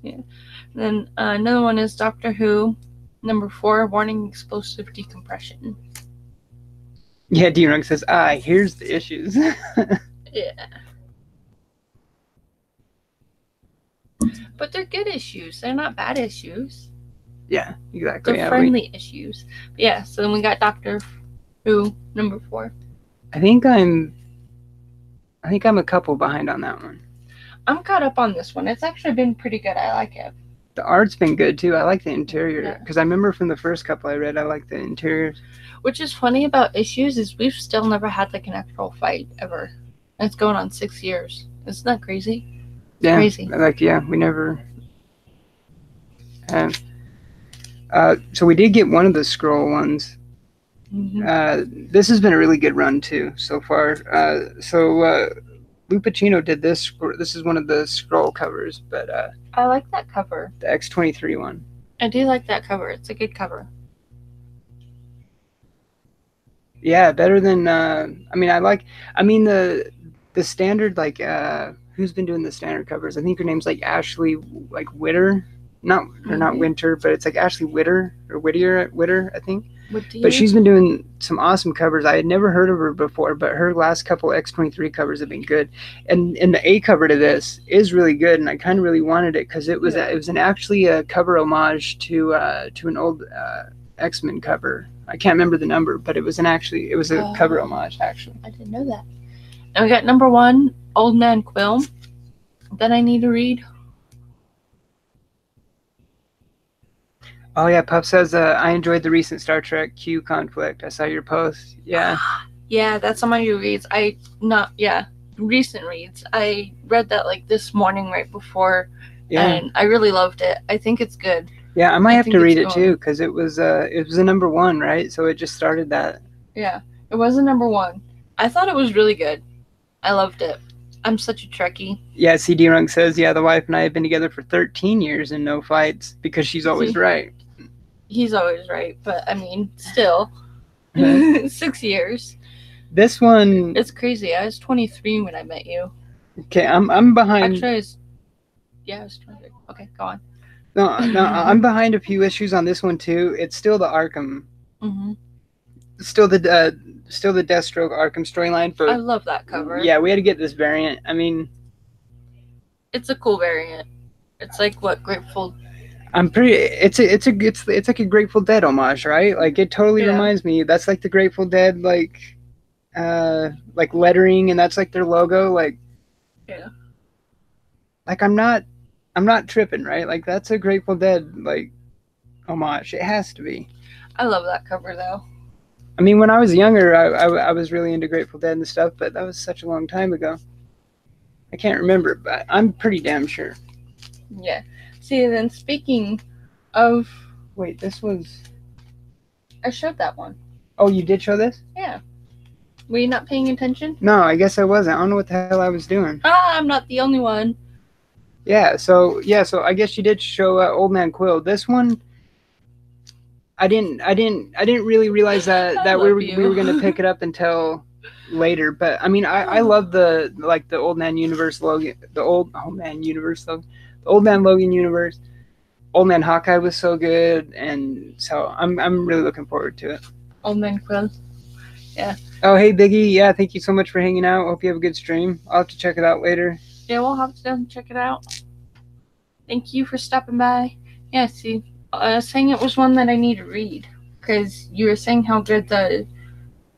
Yeah. Then another one is Doctor Who, number 4, Warning Explosive Decompression.
Yeah, D-Runk says, here's the issues.
Yeah. But they're good issues. They're not bad issues.
Yeah, exactly.
They're friendly issues. But yeah, so then we got Doctor Who, number 4.
I think I'm a couple behind on that one.
I'm caught up on this one. It's actually been pretty good. I like it.
The art's been good too. I like the interior. Because I remember from the first couple I read, I like the interiors.
Which is funny about issues is we've still never had like an actual fight ever. And it's going on 6 years. Isn't that crazy?
Yeah,
crazy.
We never have. So we did get one of the scroll ones.
Mm-hmm.
This has been a really good run too so far. Lou Pacino did this. This is one of the scroll covers, but
I like that cover.
The X-23 one.
I do like that cover. It's a good cover.
Yeah, better than. The standard, like, who's been doing the standard covers? I think her name's like Ashley, like Witter. not Winter, but it's like Ashley Whittier, I think.
Whittier?
But she's been doing some awesome covers. I had never heard of her before, but her last couple X23 covers have been good. And the A cover to this is really good, and I kind of really wanted it because it was actually a cover homage to an old X-Men cover. I can't remember the number, but it was a cover homage actually.
I didn't know that. And we got number 1, Old Man Quill, that I need to read.
Oh yeah, Puff says I enjoyed the recent Star Trek Q conflict. I saw your post. Yeah.
Yeah, that's on my new reads. Recent reads. I read that like this morning right before, and I really loved it. I think it's good.
Yeah, I might have to read it too because it was a number 1, right? So it just started that.
Yeah, it was a number 1. I thought it was really good. I loved it. I'm such a Trekkie.
Yeah, CD Runk says, yeah, the wife and I have been together for 13 years and no fights because she's always right.
He's always right, but I mean, still, 6 years.
This one,
it's crazy. I was 23 when I met you.
Okay, I'm behind.
Actually, I was 23. Okay, go on.
No, I'm behind a few issues on this one too. It's still the Arkham.
Mm-hmm.
Still the Deathstroke Arkham storyline for.
I love that cover.
Yeah, we had to get this variant. I mean,
it's a cool variant. It's like what Grateful.
It's like a Grateful Dead homage, right? Like it totally reminds me. That's like the Grateful Dead like lettering, and that's like their logo. Like,
yeah.
Like I'm not tripping, right? Like that's a Grateful Dead like homage. It has to be.
I love that cover though.
I mean, when I was younger, I was really into Grateful Dead and stuff, but that was such a long time ago. I can't remember, but I'm pretty damn sure.
Yeah. See, then speaking of...
Wait, this was...
I showed that one.
Oh, you did show this?
Yeah. Were you not paying attention?
No, I guess I wasn't. I don't know what the hell I was doing.
I'm not the only one.
Yeah, so I guess you did show Old Man Quill. This one, I didn't really realize that we were gonna pick it up until later. But I mean, I love the Old Man Universe Logan, the Old Man Logan universe. Old Man Hawkeye was so good, and so I'm really looking forward to it.
Old Man Quill, yeah.
Oh hey Biggie, yeah, thank you so much for hanging out. Hope you have a good stream. I'll have to check it out later.
Yeah, we'll have to check it out. Thank you for stopping by. Yeah, see, I was saying it was one that I need to read because you were saying how good the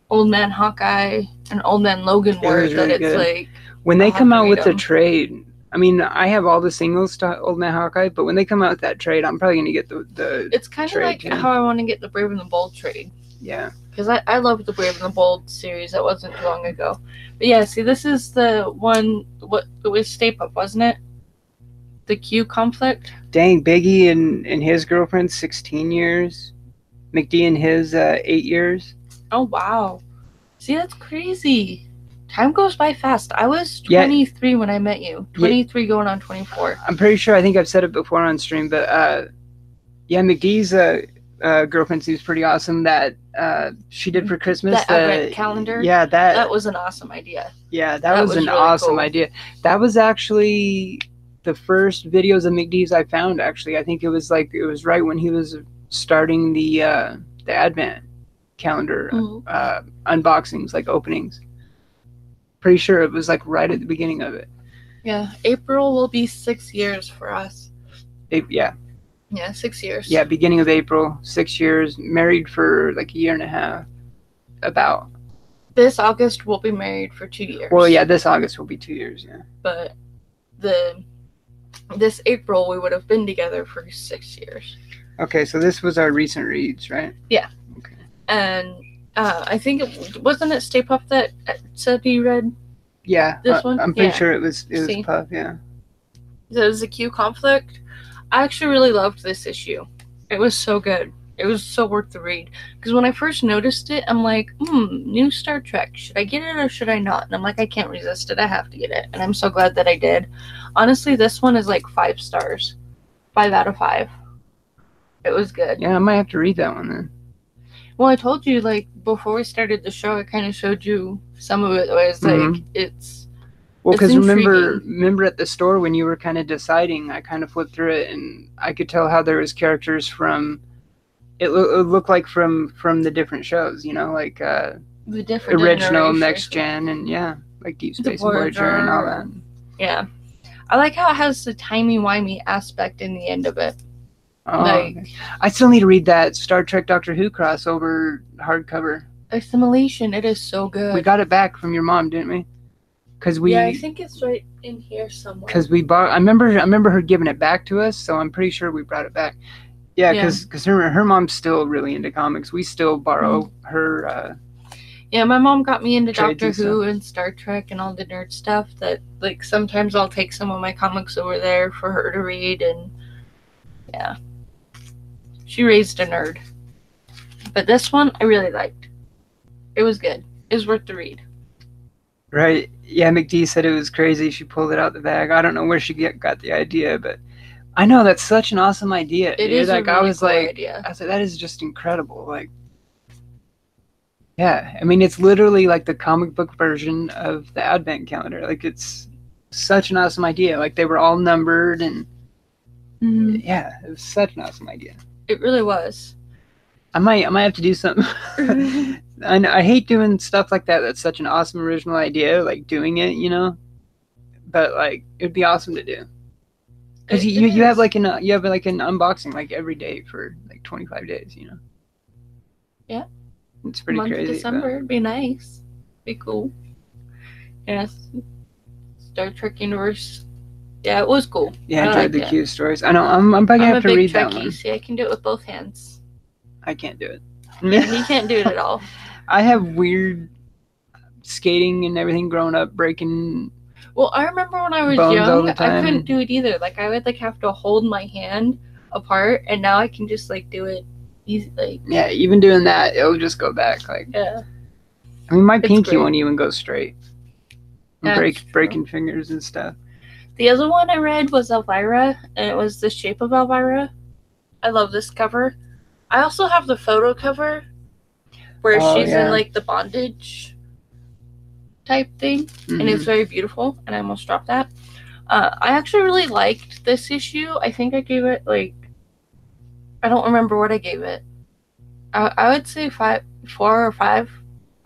Old Man Hawkeye and Old Man Logan were. That it's like
when they come out with a trade. I mean, I have all the singles to Old Man Hawkeye, but when they come out with that trade, I'm probably gonna get the. It's
kind of like how I want to get the Brave and the Bold trade.
Yeah.
Because I love the Brave and the Bold series. That wasn't too long ago. But yeah, see, this is the one. What it was Stay Puft, wasn't it? The Q conflict.
Dang, Biggie and his girlfriend 16 years. McD and his 8 years.
Oh wow! See, that's crazy. Time goes by fast. I was 23 when I met you. 23 going on 24.
I'm pretty sure. I think I've said it before on stream, but yeah, McDee's girlfriend seems pretty awesome. That she did for Christmas.
That advent calendar.
Yeah, that
was an awesome idea.
Yeah, that was an really awesome idea. That was actually the first videos of McDee's I found. Actually, I think it was right when he was starting the advent calendar unboxings, like openings. Pretty sure it was like right at the beginning of it.
Yeah, April will be 6 years for us.
Yeah.
Yeah, 6 years.
Yeah, beginning of April, 6 years. Married for like a year and a half. About.
This August we'll be married for 2 years.
Well, yeah, this August will be 2 years. Yeah.
But this April we would have been together for 6 years.
Okay, so this was our recent reads, right?
Yeah.
Okay.
And I think wasn't it Stay Puft that said he read.
Yeah.
This one.
I'm pretty sure it was Puff. Yeah.
So it was a Q conflict. I actually really loved this issue. It was so good. It was so worth the read. Because when I first noticed it, I'm like, new Star Trek. Should I get it or should I not? And I'm like, I can't resist it. I have to get it. And I'm so glad that I did. Honestly, this one is like 5 stars. 5 out of 5. It was good.
Yeah, I might have to read that one then.
Well, I told you, like, before we started the show, I kind of showed you some of it. Where it's like,
Well,
It's
because
intriguing.
remember at the store when you were kind of deciding, I kind of flipped through it and I could tell how there was characters from it looked like from the different shows, you know, like
The different
original,
generations.
next gen, and yeah, like Deep
The
Space and Voyager and all that.
Yeah. I like how it has the timey-wimey aspect in the end of it.
Oh,
Like,
okay. I still need to read that Star Trek Doctor Who crossover hardcover.
Assimilation, it is so good.
We got it back from your mom, didn't we?
Yeah, I think it's right in here somewhere.
Because we bought. I remember her giving it back to us, so I'm pretty sure we brought it back. Yeah, because her mom's still really into comics. We still borrow her.
Yeah, my mom got me into Doctor Who and Star Trek and all the nerd stuff that, like, sometimes I'll take some of my comics over there for her to read, and yeah. She raised a nerd. But this one I really liked. It was good. It was worth the read.
Right. Yeah, McD said it was crazy. She pulled it out the bag. I don't know where she got the idea, but I know that's such an awesome idea.
It is like, a really cool idea.
I was like, that is just incredible. Like, yeah, I mean, it's literally like the comic book version of the Advent calendar. Like, it's such an awesome idea. Like, they were all numbered, and yeah, it was such an awesome idea.
It really was.
I might have to do something. I hate doing stuff like that. That's such an awesome original idea, like doing it, you know. But like, it'd be awesome to do. Because you have like an unboxing like every day for like 25 days, you know.
Yeah.
It's pretty crazy.
December, it'd be nice. Be cool. Yes. Star Trek universe. Yeah, it was cool.
Yeah, I enjoyed the Q stories. I know. I'm probably gonna have to read that one.
See, I can do it with both hands.
I can't do it.
Yeah, he can't do it at all.
I have weird skating and everything growing up, breaking.
Well, I remember when I was young, I couldn't do it either. Like, I would like have to hold my hand apart, and now I can just like do it easy. Like,
yeah, even doing that, it'll just go back. Like,
yeah.
I mean, my pinky won't even go straight. Breaking fingers and stuff.
The other one I read was Elvira, and it was The Shape of Elvira. I love this cover. I also have the photo cover where she's in like the bondage type thing, and it's very beautiful, and I almost dropped that. I actually really liked this issue. I think I gave it like, I don't remember what I gave it. I would say 4 or 5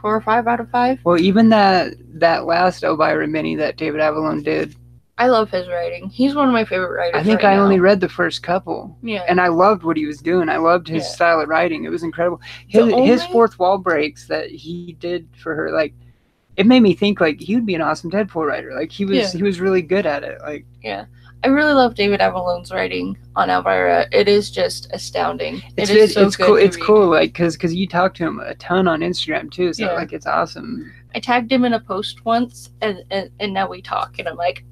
out of 5.
Well, even that last Elvira mini that David Avalon did,
I love his writing. He's one of my favorite writers.
I think I only read the first couple.
Yeah.
And I loved what he was doing. I loved his style of writing. It was incredible. His fourth wall breaks that he did for her, like, it made me think like he would be an awesome Deadpool writer. Like he was really good at it. Like, yeah.
I really love David Avalon's writing on Elvira. It is just astounding. It's
cool. It's cool, like, because you talk to him a ton on Instagram too. So like, it's awesome.
I tagged him in a post once, and now we talk, and I'm like,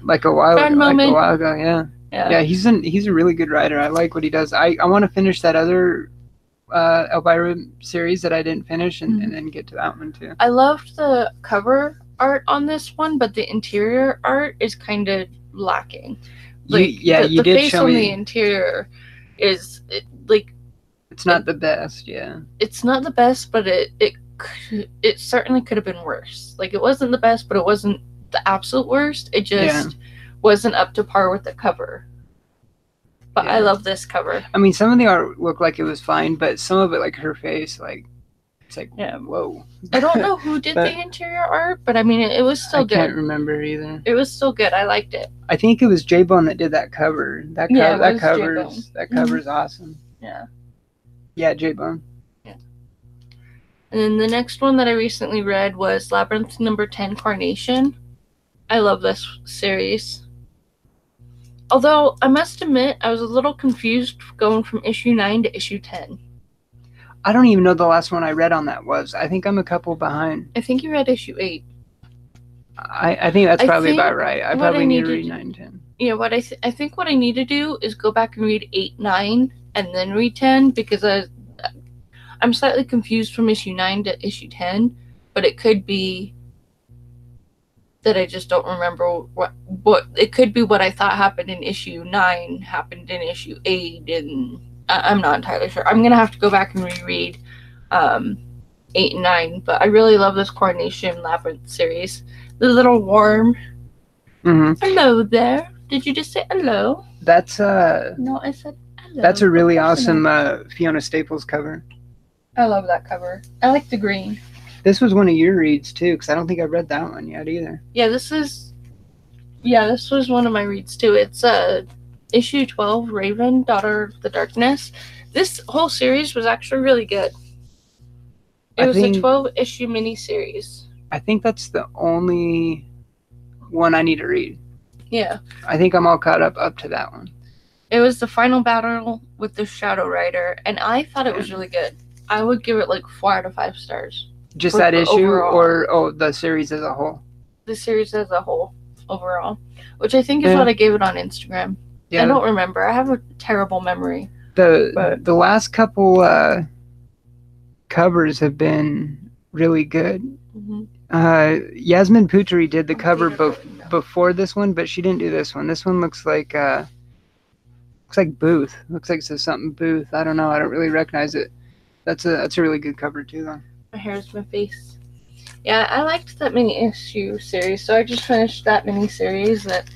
like a while ago, yeah. He's a really good writer. I like what he does. I want to finish that other Elvira series that I didn't finish, and then get to that one too.
I loved the cover art on this one, but the interior art is kind of lacking. Like,
you did
face
show
on
me.
The interior is like,
it's not the best. Yeah,
it's not the best, but it certainly could have been worse. Like, it wasn't the best, but it wasn't the absolute worst. It just wasn't up to par with the cover. But I love this cover.
I mean, some of the art looked like it was fine, but some of it, like her face, like, it's like, whoa.
I don't know who did the interior art, but I mean, it was still good.
I can't remember either.
It was still good. I liked it.
I think it was J-Bone that did that cover. That cover's awesome.
Yeah.
Yeah, J-Bone.
Yeah. And then the next one that I recently read was Labyrinth number 10, Carnation. I love this series. Although, I must admit, I was a little confused going from issue 9 to issue 10.
I don't even know the last one I read on that was. I think I'm a couple behind.
I think you read issue 8.
I think that's probably about right. I probably need to read 9 and 10.
Yeah, I think what I need to do is go back and read 8, 9, and then read 10, because I'm slightly confused from issue 9 to issue 10, but it could be that I just don't remember what it could be. What I thought happened in issue 9 happened in issue 8, and I'm not entirely sure. I'm gonna have to go back and reread 8 and 9, but I really love this Coronation Labyrinth series. The little worm.
Mm-hmm.
Hello there. Did you just say hello?
That's
No, I said hello.
that's a really
Of course I know.
awesome Fiona Staples cover.
I love that cover. I like the green.
This was one of your reads too, because I don't think I've read that one yet either.
Yeah, this was one of my reads too. It's issue 12, Raven, Daughter of the Darkness. This whole series was actually really good. It was a 12-issue miniseries.
I think that's the only one I need to read.
Yeah.
I think I'm all caught up to that one.
It was the final battle with the Shadow Rider, and I thought it was really good. I would give it like 4 out of 5 stars.
Just that issue,
overall.
or the series as a whole?
The series as a whole, overall. Which I think is what I gave it on Instagram. Yeah. I don't remember. I have a terrible memory.
The last couple covers have been really good. Mm-hmm. Yasmin Putri did the cover before this one, but she didn't do this one. This one looks like Booth. Looks like it says something Booth. I don't know. I don't really recognize it. That's a really good cover too, though.
My hair's my face. Yeah, I liked that mini issue series, so I just finished that mini series. That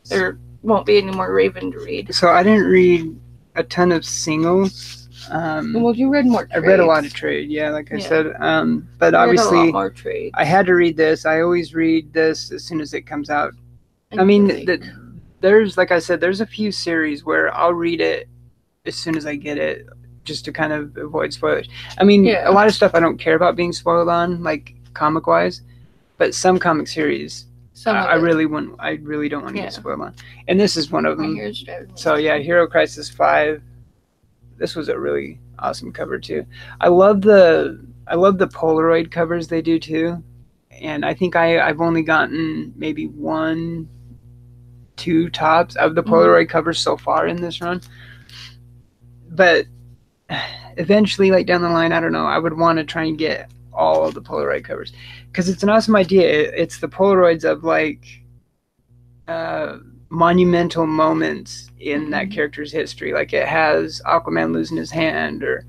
there won't be any more Raven to read.
So I didn't read a ton of singles.
Well, you read more trades.
I read a lot of trade, yeah, like I said. But obviously,
a lot more trades.
I had to read this. I always read this as soon as it comes out. I mean, there's, like I said, there's a few series where I'll read it as soon as I get it, just to kind of avoid spoilers. I mean, a lot of stuff I don't care about being spoiled on, like comic-wise, but some comic series, I really don't want to get spoiled on. And this is one of them. So yeah, Hero Crisis 5. This was a really awesome cover too. I love the Polaroid covers they do too, and I think I've only gotten maybe 1, 2 tops of the Polaroid covers so far in this run. But eventually, like down the line, I don't know, I would want to try and get all of the Polaroid covers, because it's an awesome idea. It's the Polaroids of like monumental moments in that character's history. Like it has Aquaman losing his hand, or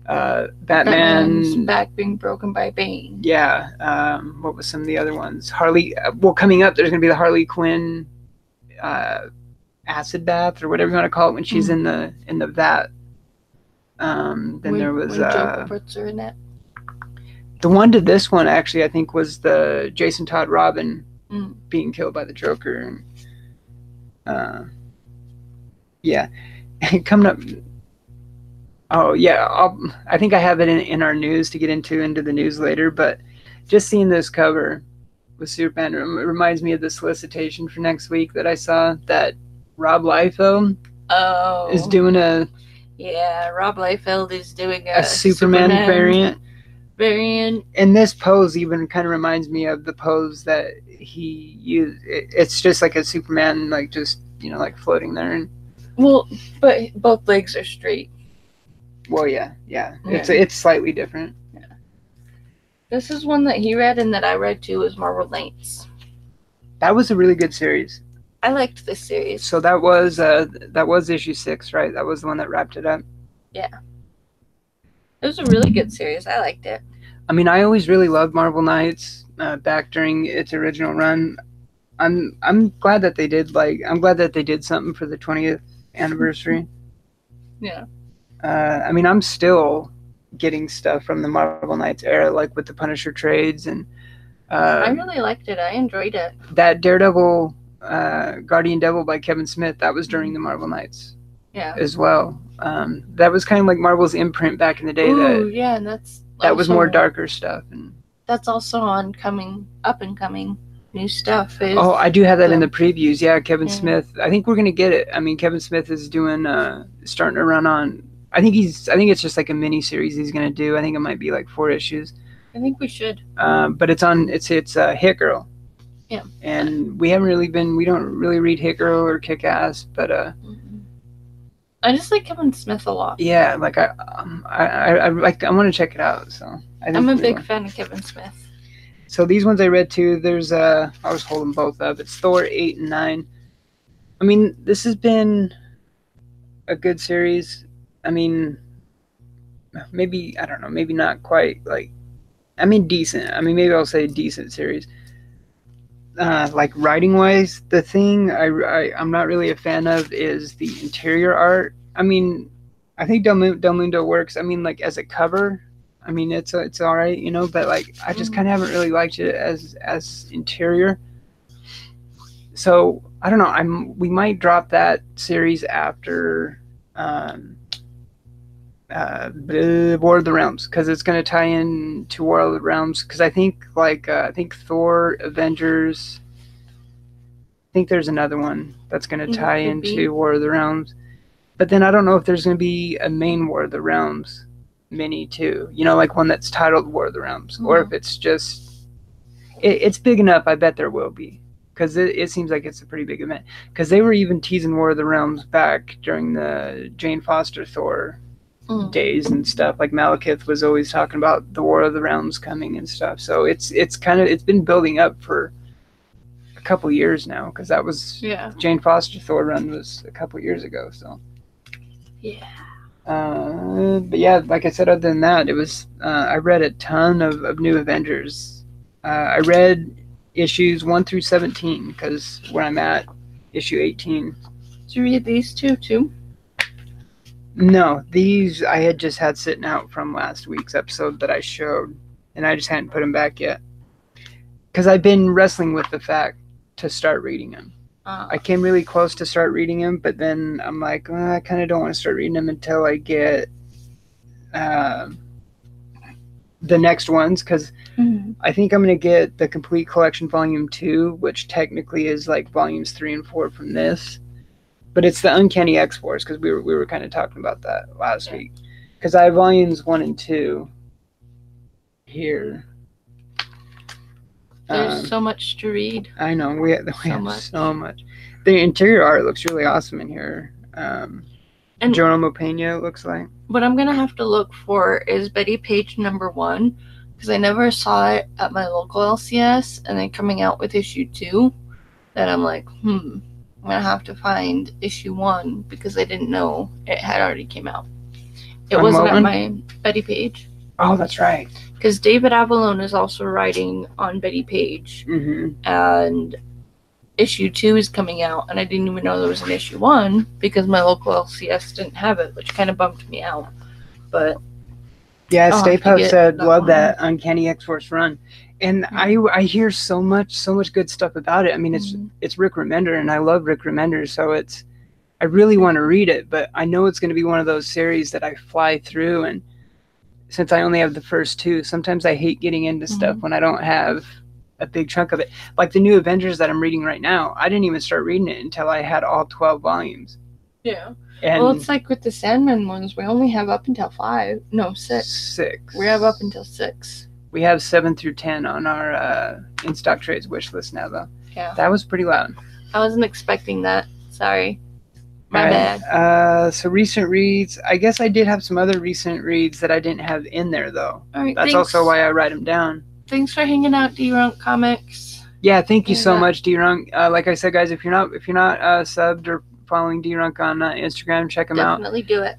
Batman's back being broken by Bane.
Yeah. What was some of the other ones? Harley. Well, coming up, there's going to be the Harley Quinn acid bath, or whatever you want to call it, when she's in the vat. Then there was
when Joker puts her in it.
The one to this one, actually, I think was the Jason Todd Robin being killed by the Joker. Yeah. Coming up. Oh, yeah. I think I have it in our news to get into the news later, but just seeing this cover with Superman reminds me of the solicitation for next week that I saw, that Rob Liefeld is doing a...
Yeah, Rob Liefeld is doing a
Superman variant.
And
this pose even kind of reminds me of the pose that he used. It's just like a Superman, like just, like floating there. And
well, but both legs are straight.
Well, yeah. It's slightly different.
Yeah. This is one that he read and that I read too, was Marvel Knights.
That was a really good series.
I liked this series.
So that was issue 6, right? That was the one that wrapped it up.
Yeah. It was a really good series. I liked it.
I mean, I always really loved Marvel Knights back during its original run. I'm glad that they did something for the 20th anniversary.
Yeah.
I mean, I'm still getting stuff from the Marvel Knights era, like with the Punisher trades, and
I really liked it. I enjoyed it.
That Daredevil, Guardian Devil by Kevin Smith, that was during the Marvel Knights.
Yeah.
As well. That was kind of like Marvel's imprint back in the day.
And that
was more darker stuff. And
that's also on up and coming new stuff.
I do have that in the previews. Yeah, Kevin Smith. I think we're gonna get it. I mean, Kevin Smith is doing starting to run on. I think it's just like a mini series he's gonna do. I think it might be like 4 issues.
I think we should.
But it's Hit Girl.
Yeah.
And we don't really read Hit Girl or Kick Ass, but
I just like Kevin Smith a lot.
Yeah, like I want to check it out. So
I'm a big fan of Kevin Smith.
So these ones I read too. There's I was holding both up. It's Thor 8 and 9. I mean, this has been a good series. I mean, maybe, I don't know, maybe not quite like, I mean, decent. I mean, maybe I'll say decent series. like writing wise, the thing I'm not really a fan of is the interior art. I mean, I think Del Mundo works. I mean, like as a cover, I mean it's all right, you know. But like I just kind of haven't really liked it as interior. So I don't know. We might drop that series after War of the Realms, because it's going to tie in to War of the Realms. Because I think I think Thor, Avengers. I think there's another one that's going to tie into War of the Realms. But then I don't know if there's going to be a main War of the Realms mini too. You know, like one that's titled War of the Realms, or if it's just it's big enough. I bet there will be, because it seems like it's a pretty big event. Because they were even teasing War of the Realms back during the Jane Foster Thor days and stuff. Like Malekith was always talking about the War of the Realms coming and stuff. So it's been building up for a couple years now, because that was Jane Foster Thor run was a couple years ago. So but yeah, like I said, other than that, it was I read a ton of New Avengers. I read issues 1 through 17, because where I'm at, issue 18.
Did you read these two too?
No, these I had just had sitting out from last week's episode that I showed, and I just hadn't put them back yet, because I've been wrestling with the fact to start reading them. I came really close to start reading them, but then I'm like, I kind of don't want to start reading them until I get the next ones, because I think I'm going to get the complete collection volume 2, which technically is like volumes 3 and 4 from this, but it's the Uncanny X-Force, because we were kind of talking about that last week, because I have volumes 1 and 2 here.
There's so much to read.
I know, we have so much. The interior art looks really awesome in here. And Jerome Pena, it looks like.
What I'm gonna have to look for is Betty Page #1, because I never saw it at my local LCS, and then coming out with issue 2, that I'm like, I'm gonna have to find issue 1, because I didn't know it had already came out. It wasn't at my Betty Page.
Oh, that's right.
Because David Avalone is also writing on Betty Page, and issue 2 is coming out, and I didn't even know there was an issue 1, because my local LCS didn't have it, which kind of bummed me out. But
yeah, Stay Puft said love that Uncanny X-Force run, and I hear so much good stuff about it. I mean, it's Rick Remender, and I love Rick Remender, so I really want to read it, but I know it's going to be one of those series that I fly through, and since I only have the first 2, sometimes I hate getting into stuff when I don't have a big chunk of it. Like the New Avengers that I'm reading right now, I didn't even start reading it until I had all 12 volumes.
Yeah. And well, it's like with the Sandman ones, we only have up until 5. No, 6.
6.
We have up until 6.
We have 7 through 10 on our in-stock trades wish list now, though.
Yeah.
That was pretty loud.
I wasn't expecting that. Sorry. My bad.
So recent reads. I guess I did have some other recent reads that I didn't have in there, though.
All right,
That's also why I write them down.
Thanks for hanging out, D-Runk Comics.
Yeah, thank you so much, D-Runk. Like I said, guys, if you're not subbed or following D-Runk on Instagram, check him out.
Definitely do it.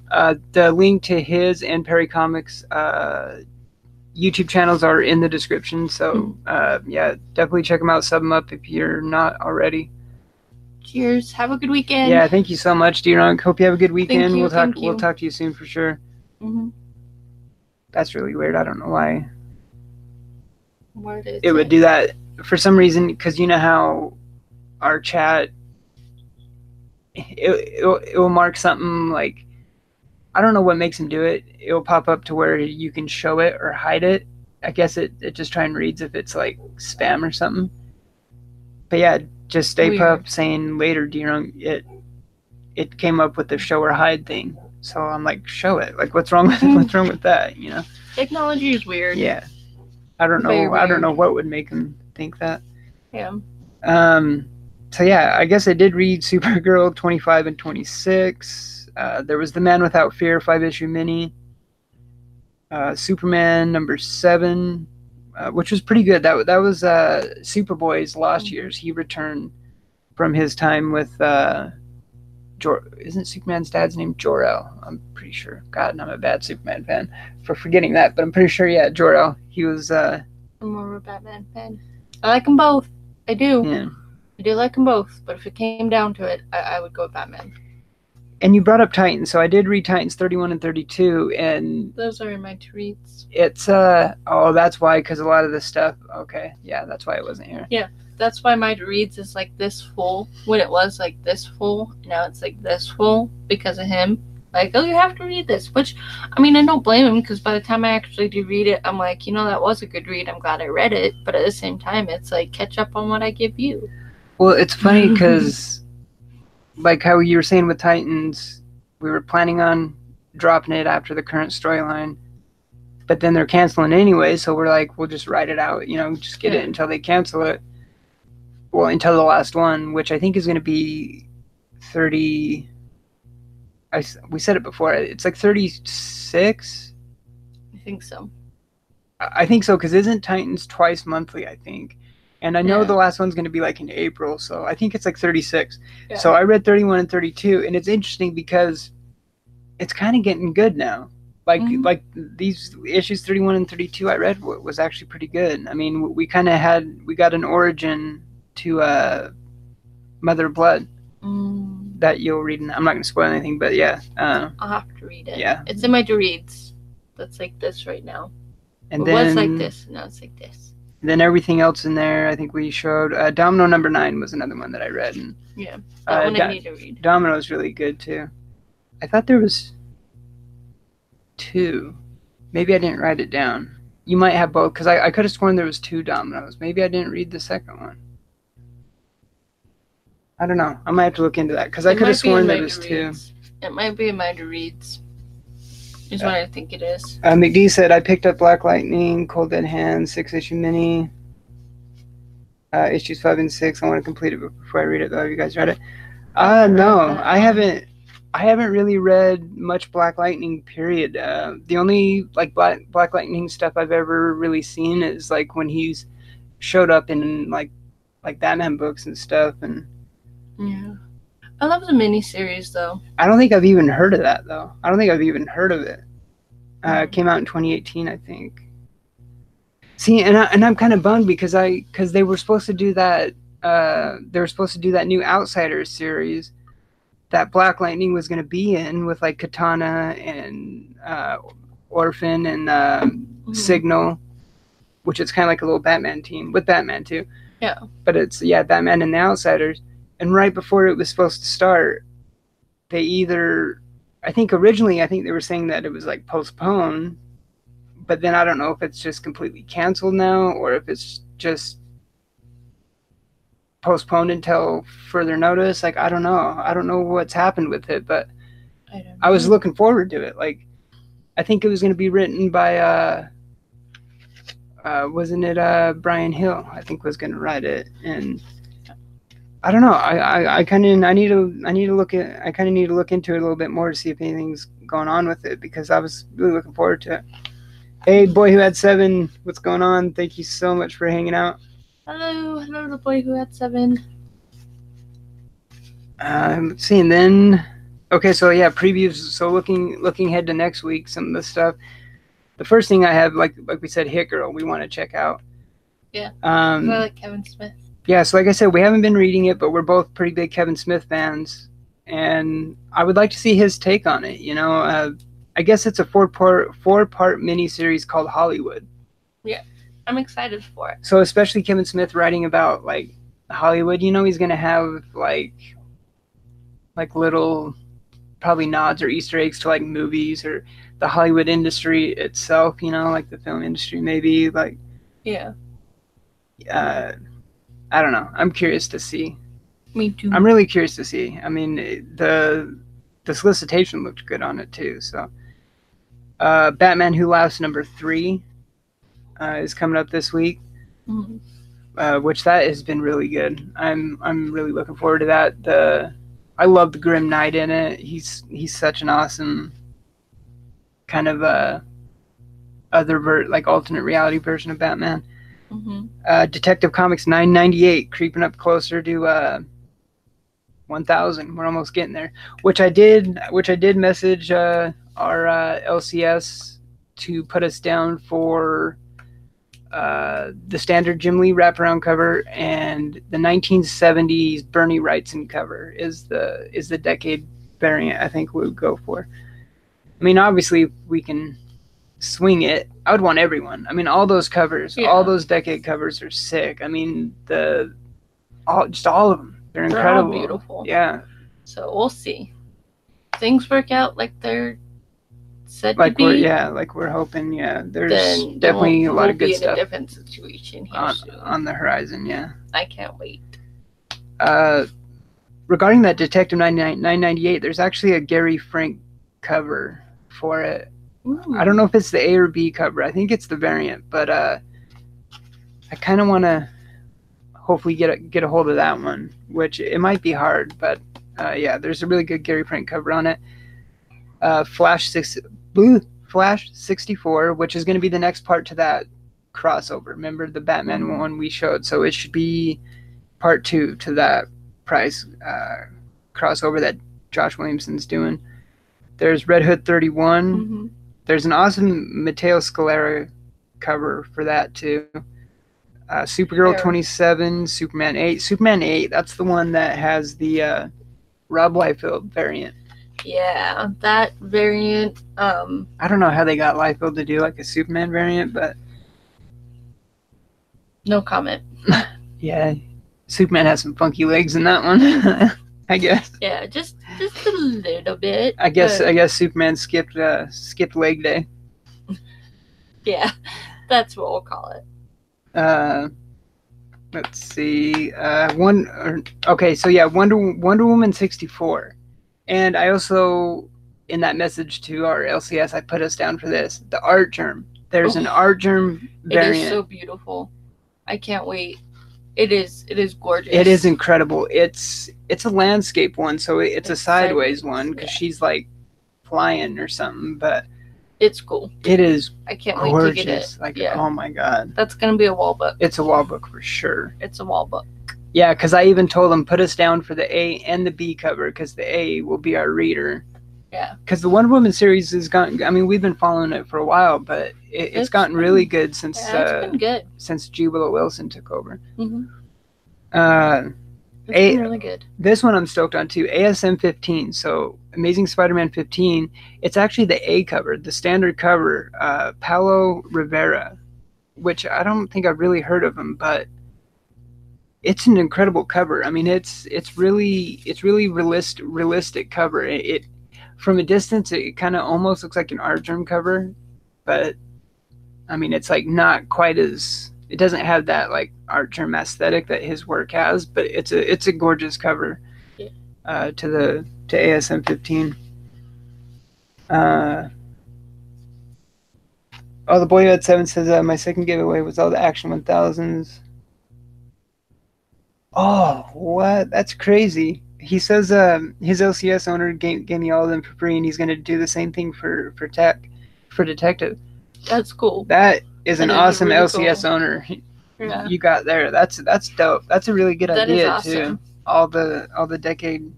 The link to his and Perry Comics YouTube channels are in the description. So yeah, definitely check them out. Sub them up if you're not already.
Cheers. Have a good weekend.
Yeah, thank you so much, D-Runk. Hope you have a good weekend. We'll talk to you soon for sure. That's really weird. I don't know why. It would do that for some reason, because you know how our chat it will mark something like, I don't know what makes him do it. It will pop up to where you can show it or hide it. I guess it just try and reads if it's like spam or something. But yeah, just Stay Puft saying later, D-Runk, it came up with the show or hide thing. So I'm like, show it. Like, what's wrong with that? You know,
technology is weird.
Yeah, I don't know. I don't know what would make him think that.
Yeah.
So yeah, I guess I did read Supergirl 25 and 26. There was The Man Without Fear 5-issue mini. Superman #7. Which was pretty good. That was Superboy's lost years. He returned from his time with isn't Superman's dad's name Jor-El? I'm pretty sure. God, and I'm a bad Superman fan for forgetting that, but I'm pretty sure, yeah, Jor-El. He was.
I'm more of a Batman fan. I like them both. I do.
Yeah.
I do like them both, but if it came down to it, I would go with Batman.
And you brought up Titans, so I did read Titans 31 and 32, and
those are in my to-reads.
It's that's why, because a lot of this stuff. Okay, yeah, that's why it wasn't here.
Yeah, that's why my to-reads is like this full when it was like this full. Now it's like this full because of him. Like, oh, you have to read this, which, I mean, I don't blame him, because by the time I actually do read it, I'm like, you know, that was a good read. I'm glad I read it. But at the same time, it's like, catch up on what I give you.
Well, it's funny because, like how you were saying with Titans, we were planning on dropping it after the current storyline, but then they're canceling anyway, so we're like, we'll just write it out, you know, just get it until they cancel it. Well, until the last one, which I think is going to be 30... we said it before. It's like 36.
I think so.
I think so, because isn't Titans twice monthly? I think, and I know the last one's going to be like in April, so I think it's like 36. Yeah. So I read 31 and 32, and it's interesting because it's kind of getting good now. Like these issues 31 and 32 I read was actually pretty good. I mean, we got an origin to Mother of Blood. That you'll read. I'm not going to spoil anything, but yeah.
I'll have to read it.
Yeah.
It's in my to-reads. That's like this right now.
And
it was like this, and now it's like this.
Then everything else in there, I think we showed. Domino number 9 was another one that I read. And,
yeah, that one I need to read.
Domino's really good, too. I thought there was 2. Maybe I didn't write it down. You might have both, because I could have sworn there was 2 Domino's. Maybe I didn't read the second one. I don't know. I might have to look into that, because I could have sworn there was 2.
It might be in my to-reads. Is what I think it is.
McD said, I picked up Black Lightning, Cold Dead Hands, 6-issue mini. Issues 5 and 6. I want to complete it before I read it, though. Have you guys read it? No, I haven't. I haven't really read much Black Lightning, period. The only like Black Lightning stuff I've ever really seen is like when he's showed up in like Batman books and stuff. And
yeah, I love the miniseries though.
I don't think I've even heard of that though. I don't think I've even heard of it. It came out in 2018, I think. See, and I'm kind of bummed because they were supposed to do that. They were supposed to do that new Outsiders series that Black Lightning was going to be in with like Katana and Orphan and Signal, which is kind of like a little Batman team with Batman too.
Yeah.
But it's Batman and the Outsiders. And right before it was supposed to start, they either, originally they were saying that it was like postponed, but then I don't know if it's just completely canceled now or if it's just postponed until further notice. Like, I don't know what's happened with it, but I was looking forward to it. Like, I think it was going to be written by wasn't it Brian Hill? I think was going to write it, and I don't know. I kind of need to look into it a little bit more to see if anything's going on with it, because I was really looking forward to it. Hey, boy who had 7, what's going on? Thank you so much for hanging out.
Hello, the boy who had 7.
Let's see, and then okay, so yeah, previews. So looking ahead to next week, some of the stuff. The first thing I have, like we said, Hit Girl, we want to check out.
Yeah. I like Kevin Smith.
Yeah, so like I said, we haven't been reading it, but we're both pretty big Kevin Smith fans, and I would like to see his take on it. You know, I guess it's a 4-part miniseries called Hollywood.
Yeah, I'm excited for it.
So especially Kevin Smith writing about like Hollywood, you know, he's gonna have like little probably nods or Easter eggs to like movies or the Hollywood industry itself. You know, like the film industry, maybe like.
Yeah.
I don't know. I'm curious to see.
Me too.
I'm really curious to see. I mean, the solicitation looked good on it too. So, Batman Who Laughs #3 is coming up this week, which that has been really good. I'm really looking forward to that. I love the Grim Knight in it. He's such an awesome kind of alternate reality version of Batman. Detective Comics 998 creeping up closer to 1,000. We're almost getting there. Which I did message our LCS to put us down for the standard Jim Lee wraparound cover, and the 1970s Bernie Wrightson cover is the decade variant I think we would go for. I mean, obviously, we can swing it. I would want everyone. I mean, all those covers, all those decade covers are sick. I mean, all of them. They're incredible.
All beautiful.
Yeah.
So we'll see. Things work out like they're said
like
to be.
like we're hoping. Yeah, there's definitely a lot of good stuff.
We'll be in a different situation here
on the horizon. Yeah.
I can't wait.
Regarding that Detective 998, there's actually a Gary Frank cover for it. Ooh. I don't know if it's the A or B cover. I think it's the variant, but I kind of want to hopefully get a hold of that one, which it might be hard, but yeah, there's a really good Gary Frank cover on it. Flash 64, which is going to be the next part to that crossover. Remember the Batman one we showed? So it should be part 2 to that price crossover that Josh Williamson's doing. There's Red Hood 31. Mm-hmm. There's an awesome Matteo Scalera cover for that too. Supergirl 27, Superman 8. Superman 8, that's the one that has the Rob Liefeld variant.
Yeah, that variant.
I don't know how they got Liefeld to do like a Superman variant, but
no comment.
Yeah, Superman has some funky legs in that one. I guess.
Yeah, just a little bit.
I guess Superman skipped leg day.
Yeah, that's what we'll call it.
Let's see. So yeah, Wonder Woman 64. And I also, in that message to our LCS, I put us down for this. The art germ. There's an art germ variant.
It is so beautiful. I can't wait. It is gorgeous.
It is incredible. It's a landscape one, so it's a sideways one because she's like flying or something, but
it's cool.
It is.
I can't
gorgeous.
Wait to get it.
Oh my god.
That's gonna be a wall book.
It's a wall book for sure.
It's a wall book.
Yeah, because I even told them put us down for the A and the B cover because the A will be our reader.
Yeah.
Because the Wonder Woman series has gotten. I mean, we've been following it for a while, but it's gotten really good since.
It's been good
since G. Willow Wilson took over.
Mm-hmm. It's been really good.
This one I'm stoked on too. ASM 15. So Amazing Spider-Man 15. It's actually the A cover, the standard cover. Paulo Rivera, which I don't think I've really heard of him, but it's an incredible cover. I mean, it's really realistic cover. It from a distance, it kind of almost looks like an art germ cover, but I mean, it's like not quite as. It doesn't have that like art germ aesthetic that his work has, but it's a gorgeous cover. Yeah. To ASM 15. The Boy Who Had 7 says my second giveaway was all the Action 1000s. Oh, what? That's crazy. He says his LCS owner gave me all of them for free, and he's going to do the same thing for Detective.
That's cool.
That is an awesome really LCS cool. owner. Yeah. You got there. That's dope. That's a really good idea awesome. Too. All the decade.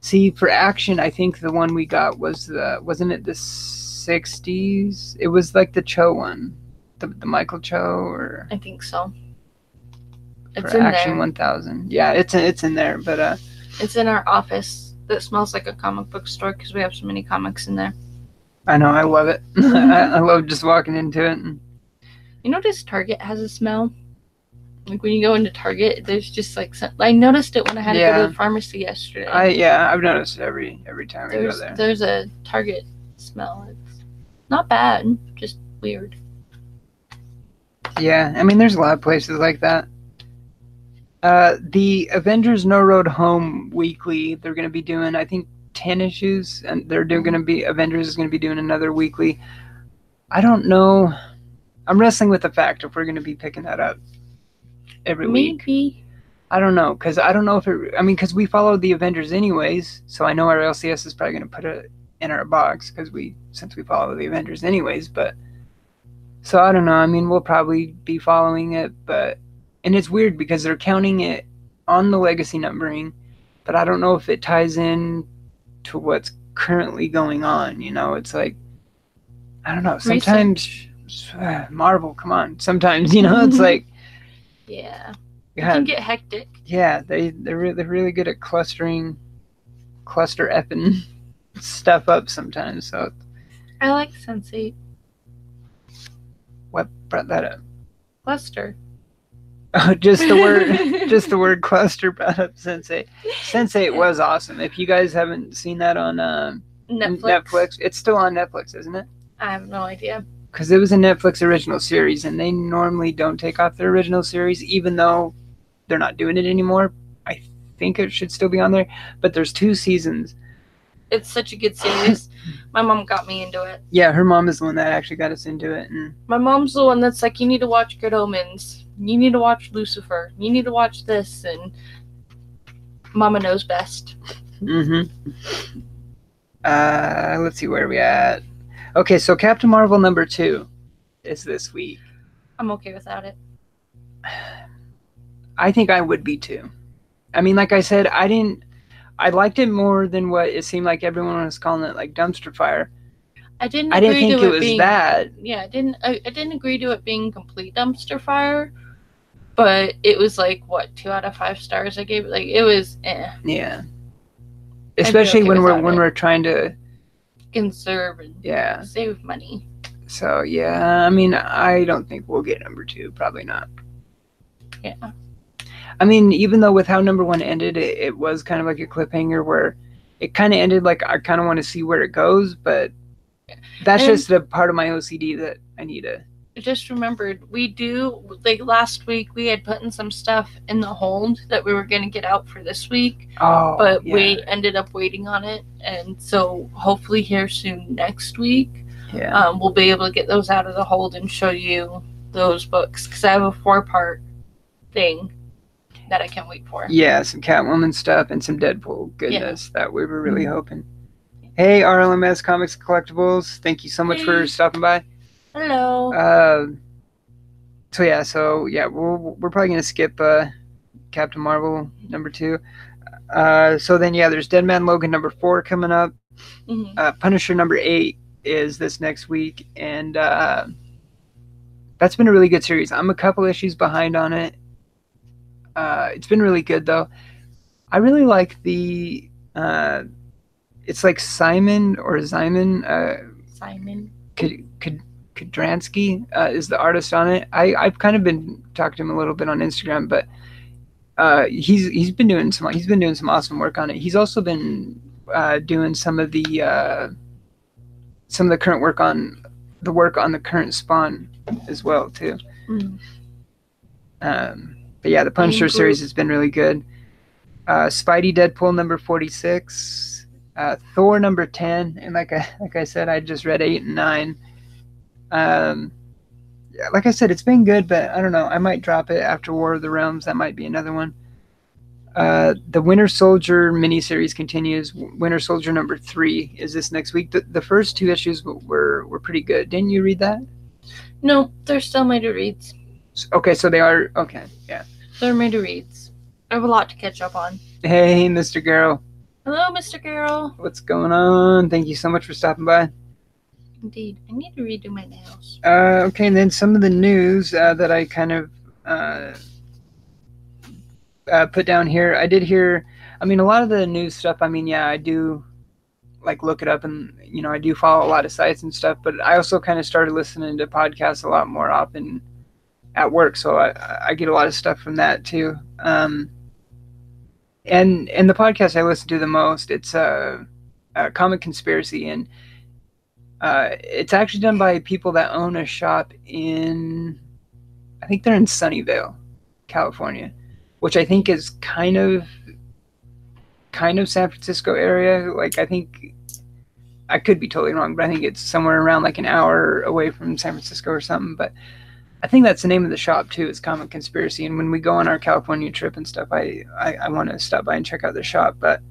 See, for Action, I think the one we got was wasn't it the 60s? It was like the Cho one, the Michael Cho, or
I think so.
It's in Action there. 1000. Yeah, it's in there, but
it's in our office that smells like a comic book store because we have so many comics in there.
I know, I love it. I love just walking into it.
You notice Target has a smell? Like when you go into Target, there's just like I noticed it when I had to go to the pharmacy yesterday.
I've noticed it every time I go there.
There's a Target smell. It's not bad, just weird.
Yeah, I mean, there's a lot of places like that. The Avengers No Road Home weekly, they're going to be doing, I think, 10 issues, and they're going to be, Avengers is going to be doing another weekly. I don't know. I'm wrestling with the fact if we're going to be picking that up every week.
Maybe.
I don't know, because I don't know if it, I mean, because we followed the Avengers anyways, so I know our LCS is probably going to put it in our box, since we follow the Avengers anyways, but, so I don't know, I mean, we'll probably be following it, but, and it's weird because they're counting it on the legacy numbering, but I don't know if it ties in to what's currently going on, you know, it's like, I don't know, sometimes Marvel, come on. Sometimes, it's like,
yeah, it
God,
can get hectic.
yeah, they're really good at cluster effing stuff up sometimes. So
I like Sense8.
what brought that up?
Cluster.
Oh, just the word cluster brought up Sense8. Sense8 was awesome. If you guys haven't seen that on Netflix, it's still on Netflix, isn't it?
I have no idea.
Because it was a Netflix original series, and they normally don't take off their original series, even though they're not doing it anymore. I think it should still be on there, but there's 2 seasons.
It's such a good series. My mom got me into it.
Yeah, her mom is the one that actually got us into it. And
my mom's the one that's like, you need to watch Good Omens. You need to watch Lucifer. You need to watch this. And Mama knows best.
Mm-hmm. Let's see, where are we at? Okay, so Captain Marvel #2 is this week.
I'm okay without it.
I think I would be too. I mean, like I said, I liked it more than what it seemed like everyone was calling it, like dumpster fire.
I didn't
think it was bad.
Yeah, I didn't agree to it being complete dumpster fire, but it was like, what, 2 out of 5 stars I gave it? Like, it was
Yeah. Especially when we're trying to
conserve and save money.
So yeah, I mean, I don't think we'll get #2. Probably not.
Yeah.
I mean, even though with how #1 ended, it was kind of like a cliffhanger where it kind of ended like I kind of want to see where it goes, but that's just a part of my OCD that I need to.
I just remembered, like last week, we had put in some stuff in the hold that we were going to get out for this week, but we ended up waiting on it, and so hopefully here soon next week, we'll be able to get those out of the hold and show you those books, because I have a 4-part thing that I can't wait for.
Yeah, some Catwoman stuff and some Deadpool goodness that we were really hoping. Hey, RLMS Comics and Collectibles, thank you so much for stopping by.
Hello.
So yeah, we're probably gonna skip Captain Marvel #2. So then there's Deadman Logan #4 coming up.
Mm-hmm.
Punisher #8 is this next week, and that's been a really good series. I'm a couple issues behind on it. It's been really good though. I really like the it's like Simon Kudransky is the artist on it. I've kind of been talking to him a little bit on Instagram, but he's been doing some awesome work on it. He's also been doing some of the current work on the current Spawn as well too. But yeah, the Punisher series has been really good. Spidey Deadpool #46, Thor #10, and like I said, I just read 8 and 9. Like I said, it's been good, but I don't know. I might drop it after War of the Realms. That might be another one. The Winter Soldier miniseries continues. Winter Soldier #3 is this next week. The first 2 issues were pretty good. Didn't you read that?
No, they're still my to reads.
Okay, so they are okay. Yeah,
they're my to reads. I have a lot to catch up on.
Hey, Mr. Garrow.
Hello, Mr. Garrow.
What's going on? Thank you so much for stopping by.
Indeed. I need to redo my nails.
Okay, and then some of the news that I kind of put down here. I did hear, I mean, a lot of the news stuff, I mean, yeah, I do like look it up, and, I do follow a lot of sites and stuff, but I also kind of started listening to podcasts a lot more often at work, so I get a lot of stuff from that too. And the podcast I listen to the most, it's Comic Conspiracy, and it's actually done by people that own a shop I think they're in Sunnyvale, California, which I think is kind of San Francisco area. Like, I think, I could be totally wrong, but I think it's somewhere around like an hour away from San Francisco or something. But I think that's the name of the shop too, is Comic Conspiracy. And when we go on our California trip and stuff, I want to stop by and check out their shop. But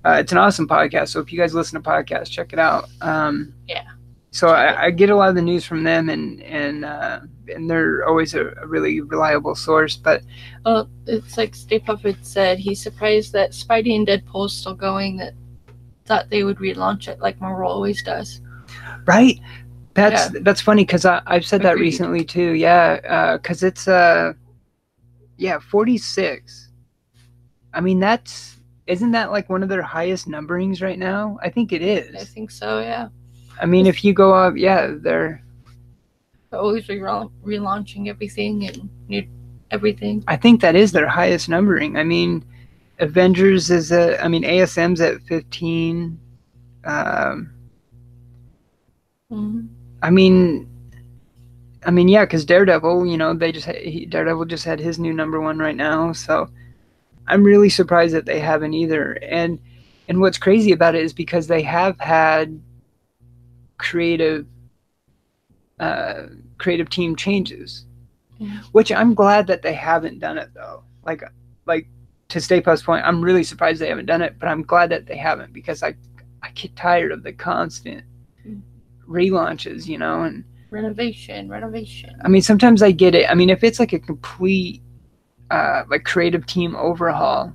it's an awesome podcast. So if you guys listen to podcasts, check it out.
Yeah.
So I get a lot of the news from them, and they're always a really reliable source. But
it's like Stay Puffet said, he's surprised that Spidey and Deadpool is still going. That thought they would relaunch it like Marvel always does.
Right. That's funny because I've said that recently too. Yeah, because it's 46. I mean, isn't that like one of their highest numberings right now? I think it is.
I think so. Yeah.
I mean, if you go up, they're
always relaunching everything and new everything.
I think that is their highest numbering. I mean, Avengers is ASM's at 15.
Mm-hmm.
I mean, yeah, because Daredevil, Daredevil just had his new #1 right now, so I'm really surprised that they haven't either. And what's crazy about it is because they have had creative team changes, which I'm glad that they haven't done it though. Like to Stay Puft's point, I'm really surprised they haven't done it, but I'm glad that they haven't because I get tired of the constant relaunches, and
renovation.
I mean, sometimes I get it. I mean, if it's like a complete creative team overhaul,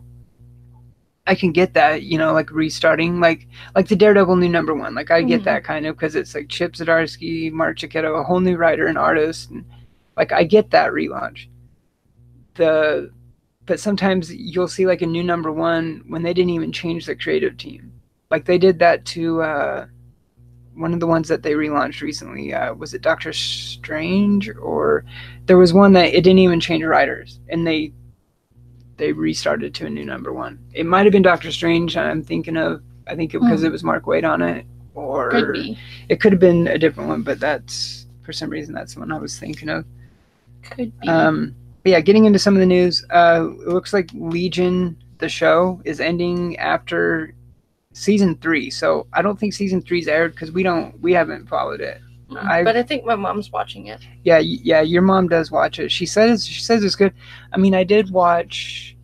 I can get that, like restarting, like the Daredevil new #1. Like I get that kind of because it's like Chip Zdarsky, Mark Cicchetto, a whole new writer and artist, and like I get that relaunch. But sometimes you'll see like a new #1 when they didn't even change the creative team. Like they did that to one of the ones that they relaunched recently. Was it Doctor Strange? Or there was one that it didn't even change writers, and they restarted to a new #1. It might have been Doctor Strange. I'm thinking of. I think because it was Mark Waid on it, or it could have been a different one. But that's for some reason that's the one I was thinking of.
Could be.
But yeah, getting into some of the news. It looks like Legion, the show, is ending after season 3. So I don't think season 3's aired because we haven't followed it.
But I think my mom's watching it.
Yeah, your mom does watch it. She says it's good. I mean, I did watch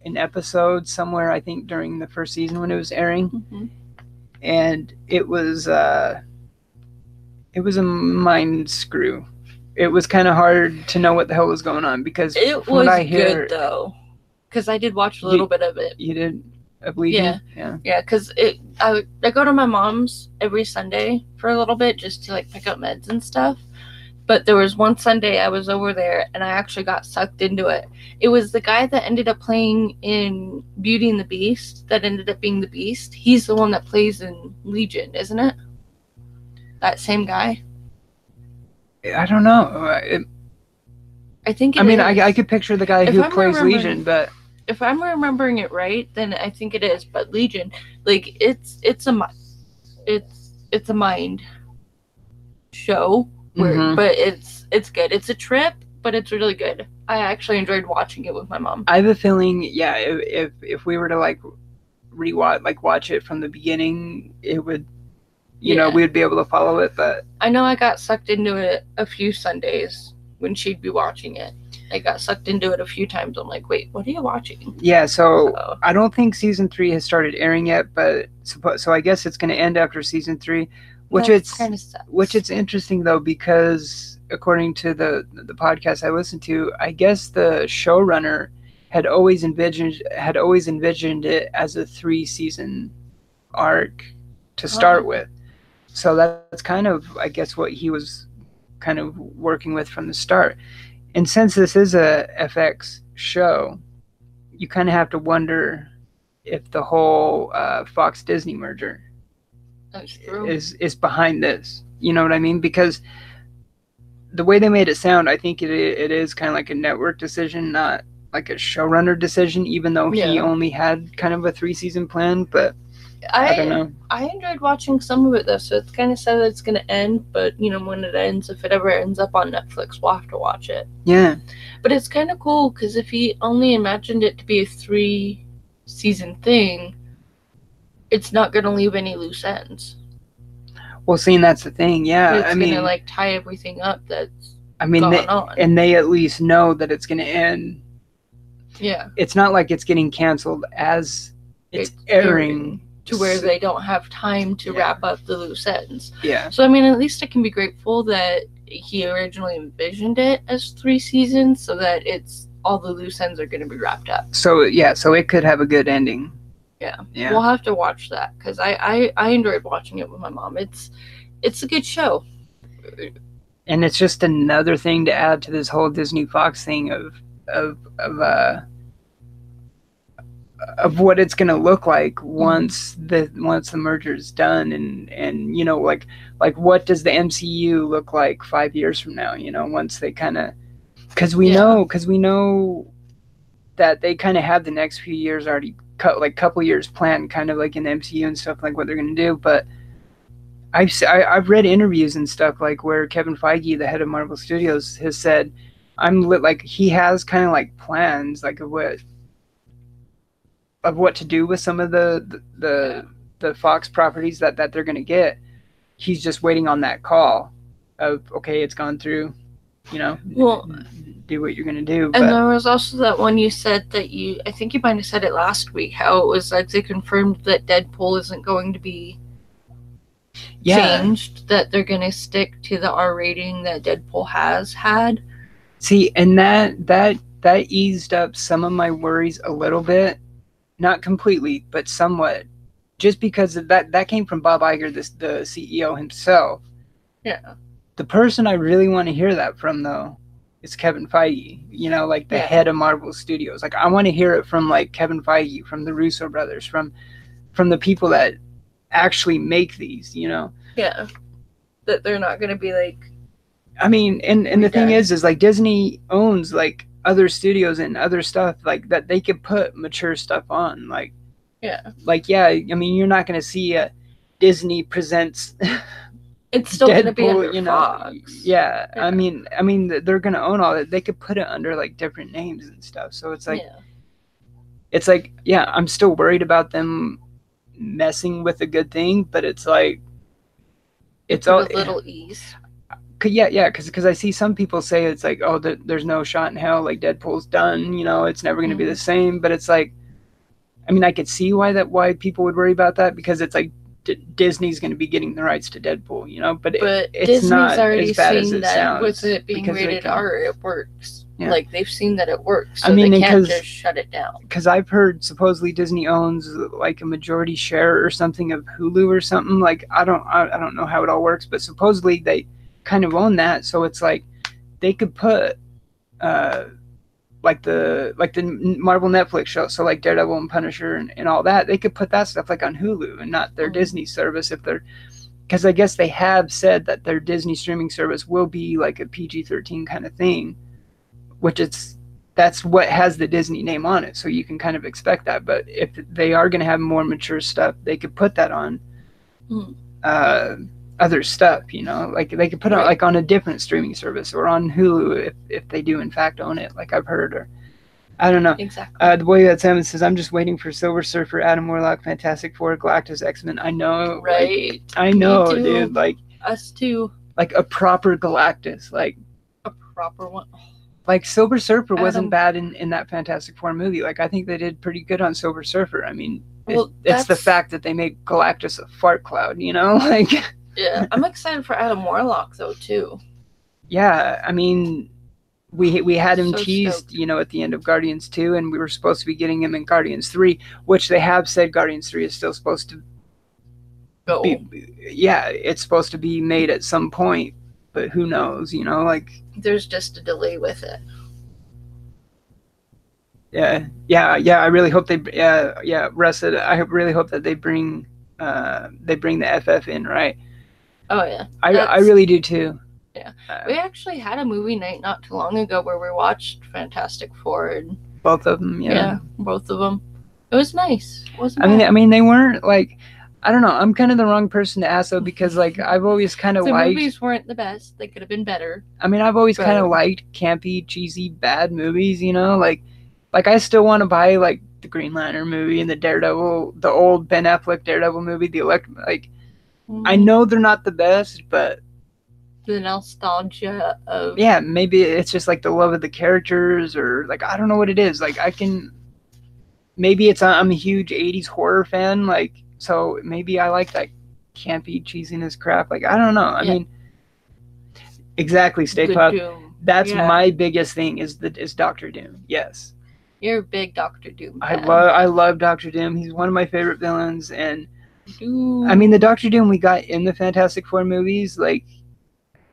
an episode somewhere, I think during the first season when it was airing, and it was a mind screw. It was kind of hard to know what the hell was going on because
it was good though. Because I did watch a little bit of it.
You did. Yeah.
Because I go to my mom's every Sunday for a little bit just to like pick up meds and stuff. But there was one Sunday I was over there and I actually got sucked into it. It was the guy that ended up playing in Beauty and the Beast that ended up being the Beast. He's the one that plays in Legion, isn't it? That same guy.
I don't know.
I think.
I could picture the guy who plays Legion, but.
If I'm remembering it right, then I think it is. But Legion, like it's a mind show, but it's good. It's a trip, but it's really good. I actually enjoyed watching it with my mom.
I have a feeling, if we were to like watch it from the beginning, it would, we'd be able to follow it. But
I know I got sucked into it a few Sundays when she'd be watching it. I got sucked into it a few times. I'm like, wait, what are you watching?
Yeah, so I don't think season 3 has started airing yet, but so I guess it's going to end after season 3, which it's interesting though because according to the podcast I listened to, I guess the showrunner had always envisioned it as a 3-season arc to start with. So that's kind of, I guess, what he was kind of working with from the start. And since this is a FX show, you kind of have to wonder if the whole Fox Disney merger is behind this. You know what I mean? Because the way they made it sound, I think it is kind of like a network decision, not like a showrunner decision, even though he only had kind of a 3-season plan. But I don't know.
I enjoyed watching some of it though, so it's kind of sad that it's going to end, but when it ends, if it ever ends up on Netflix, we'll have to watch it.
Yeah.
But it's kind of cool because if he only imagined it to be a 3-season thing, it's not going to leave any loose ends.
Well, seeing that's the thing, yeah.
It's going to like tie everything up that's going on.
And they at least know that it's going to end.
Yeah.
It's not like it's getting canceled as it's airing.
To where they don't have time to wrap up the loose ends.
Yeah.
So, at least I can be grateful that he originally envisioned it as 3 seasons so that all the loose ends are going to be wrapped up.
So, so it could have a good ending.
Yeah. We'll have to watch that because I enjoyed watching it with my mom. It's a good show.
And it's just another thing to add to this whole Disney Fox thing of what it's going to look like once the merger is done, and you know, like what does the MCU look like 5 years from now, you know, once they kind of, because we know that they kind of have the next few years already cut, like couple years planned, kind of like in the MCU and stuff, like what they're going to do. But I've read interviews and stuff like where Kevin Feige, the head of Marvel Studios, has said like he has kind of like plans like of what to do with some of the Fox properties that they're going to get. He's just waiting on that call of, okay, it's gone through, you know,
well,
do what you're going to do.
And there was also that one you said that I think you might have said it last week, how it was like they confirmed that Deadpool isn't going to be changed, that they're going to stick to the R rating that Deadpool has had.
See, and that eased up some of my worries a little bit. Not completely, but somewhat. Just because that came from Bob Iger, the CEO himself.
Yeah.
The person I really want to hear that from, though, is Kevin Feige. You know, like the head of Marvel Studios. Like, I want to hear it from like Kevin Feige, from the Russo brothers, from the people that actually make these. You know.
Yeah. That they're not going to be like.
I mean, and the thing is like Disney owns like other studios and other stuff like that they could put mature stuff on, like I mean, you're not going to see a Disney presents
it's still going to be under
you know,
Fox.
I mean they're going to own all that. They could put it under like different names and stuff, so it's like I'm still worried about them messing with a good thing, but it's like it's all a little ease. Because I see some people say it's like, oh, there's no shot in hell, like Deadpool's done, you know, it's never going to be the same. But it's like, I mean, I could see why people would worry about that, because it's like Disney's going to be getting the rights to Deadpool, you know, but it's
Disney's
not
already
as bad
seen
as it
that
sounds.
with it being rated R, it works.
Yeah.
Like, they've seen that it works, so they can't just shut it down.
Because I've heard supposedly Disney owns like a majority share or something of Hulu or something. Like, I don't know how it all works, but supposedly they kind of own that, so it's like they could put like the Marvel Netflix show, so like Daredevil and Punisher and all that, they could put that stuff like on Hulu and not their Disney service, because I guess they have said that their Disney streaming service will be like a PG-13 kind of thing, which that's what has the Disney name on it, so you can kind of expect that. But if they are going to have more mature stuff, they could put that on other stuff, you know, like they could put it like on a different streaming service or on Hulu if they do in fact own it, like I've heard, or I don't know.
Exactly.
The boy that Salmon says, I'm just waiting for Silver Surfer, Adam Warlock, Fantastic Four, Galactus, X-Men. I know,
right?
Like, I know, dude. Like
us too.
Like a proper Galactus, like
a proper one.
Like Silver Surfer wasn't bad in that Fantastic Four movie. Like I think they did pretty good on Silver Surfer. I mean, it's the fact that they make Galactus a fart cloud, you know, like.
Yeah, I'm excited for Adam Warlock though too.
Yeah, I mean, we had him teased,
stoked.
You know, at the end of Guardians 2, and we were supposed to be getting him in Guardians 3, which they have said Guardians 3 is still supposed to it's supposed to be made at some point, but who knows, you know, like
there's just a delay with it.
Yeah, I really hope they Russ said, I really hope that they bring the FF in, right?
Oh yeah,
I really do too.
Yeah, we actually had a movie night not too long ago where we watched Fantastic Four and
both of them. Yeah,
both of them. It was nice.
I mean, they weren't like, I don't know. I'm kind of the wrong person to ask though, because like I've always kind of liked.
The movies weren't the best. They could have been better.
I mean, I've always kind of liked campy, cheesy, bad movies. You know, like I still want to buy like the Green Lantern movie and the Daredevil, the old Ben Affleck Daredevil movie, I know they're not the best, but
the nostalgia of
maybe it's just like the love of the characters, or like I don't know what it is. Like maybe it's I'm a huge 80s horror fan, like so maybe I like that campy cheesiness crap. Like I don't know. I mean, exactly, Stay Puft. That's my biggest thing is Doctor Doom. Yes.
You're a big Doctor Doom fan.
I love Doctor Doom. He's one of my favorite villains, and I mean the Doctor Doom we got in the Fantastic Four movies, like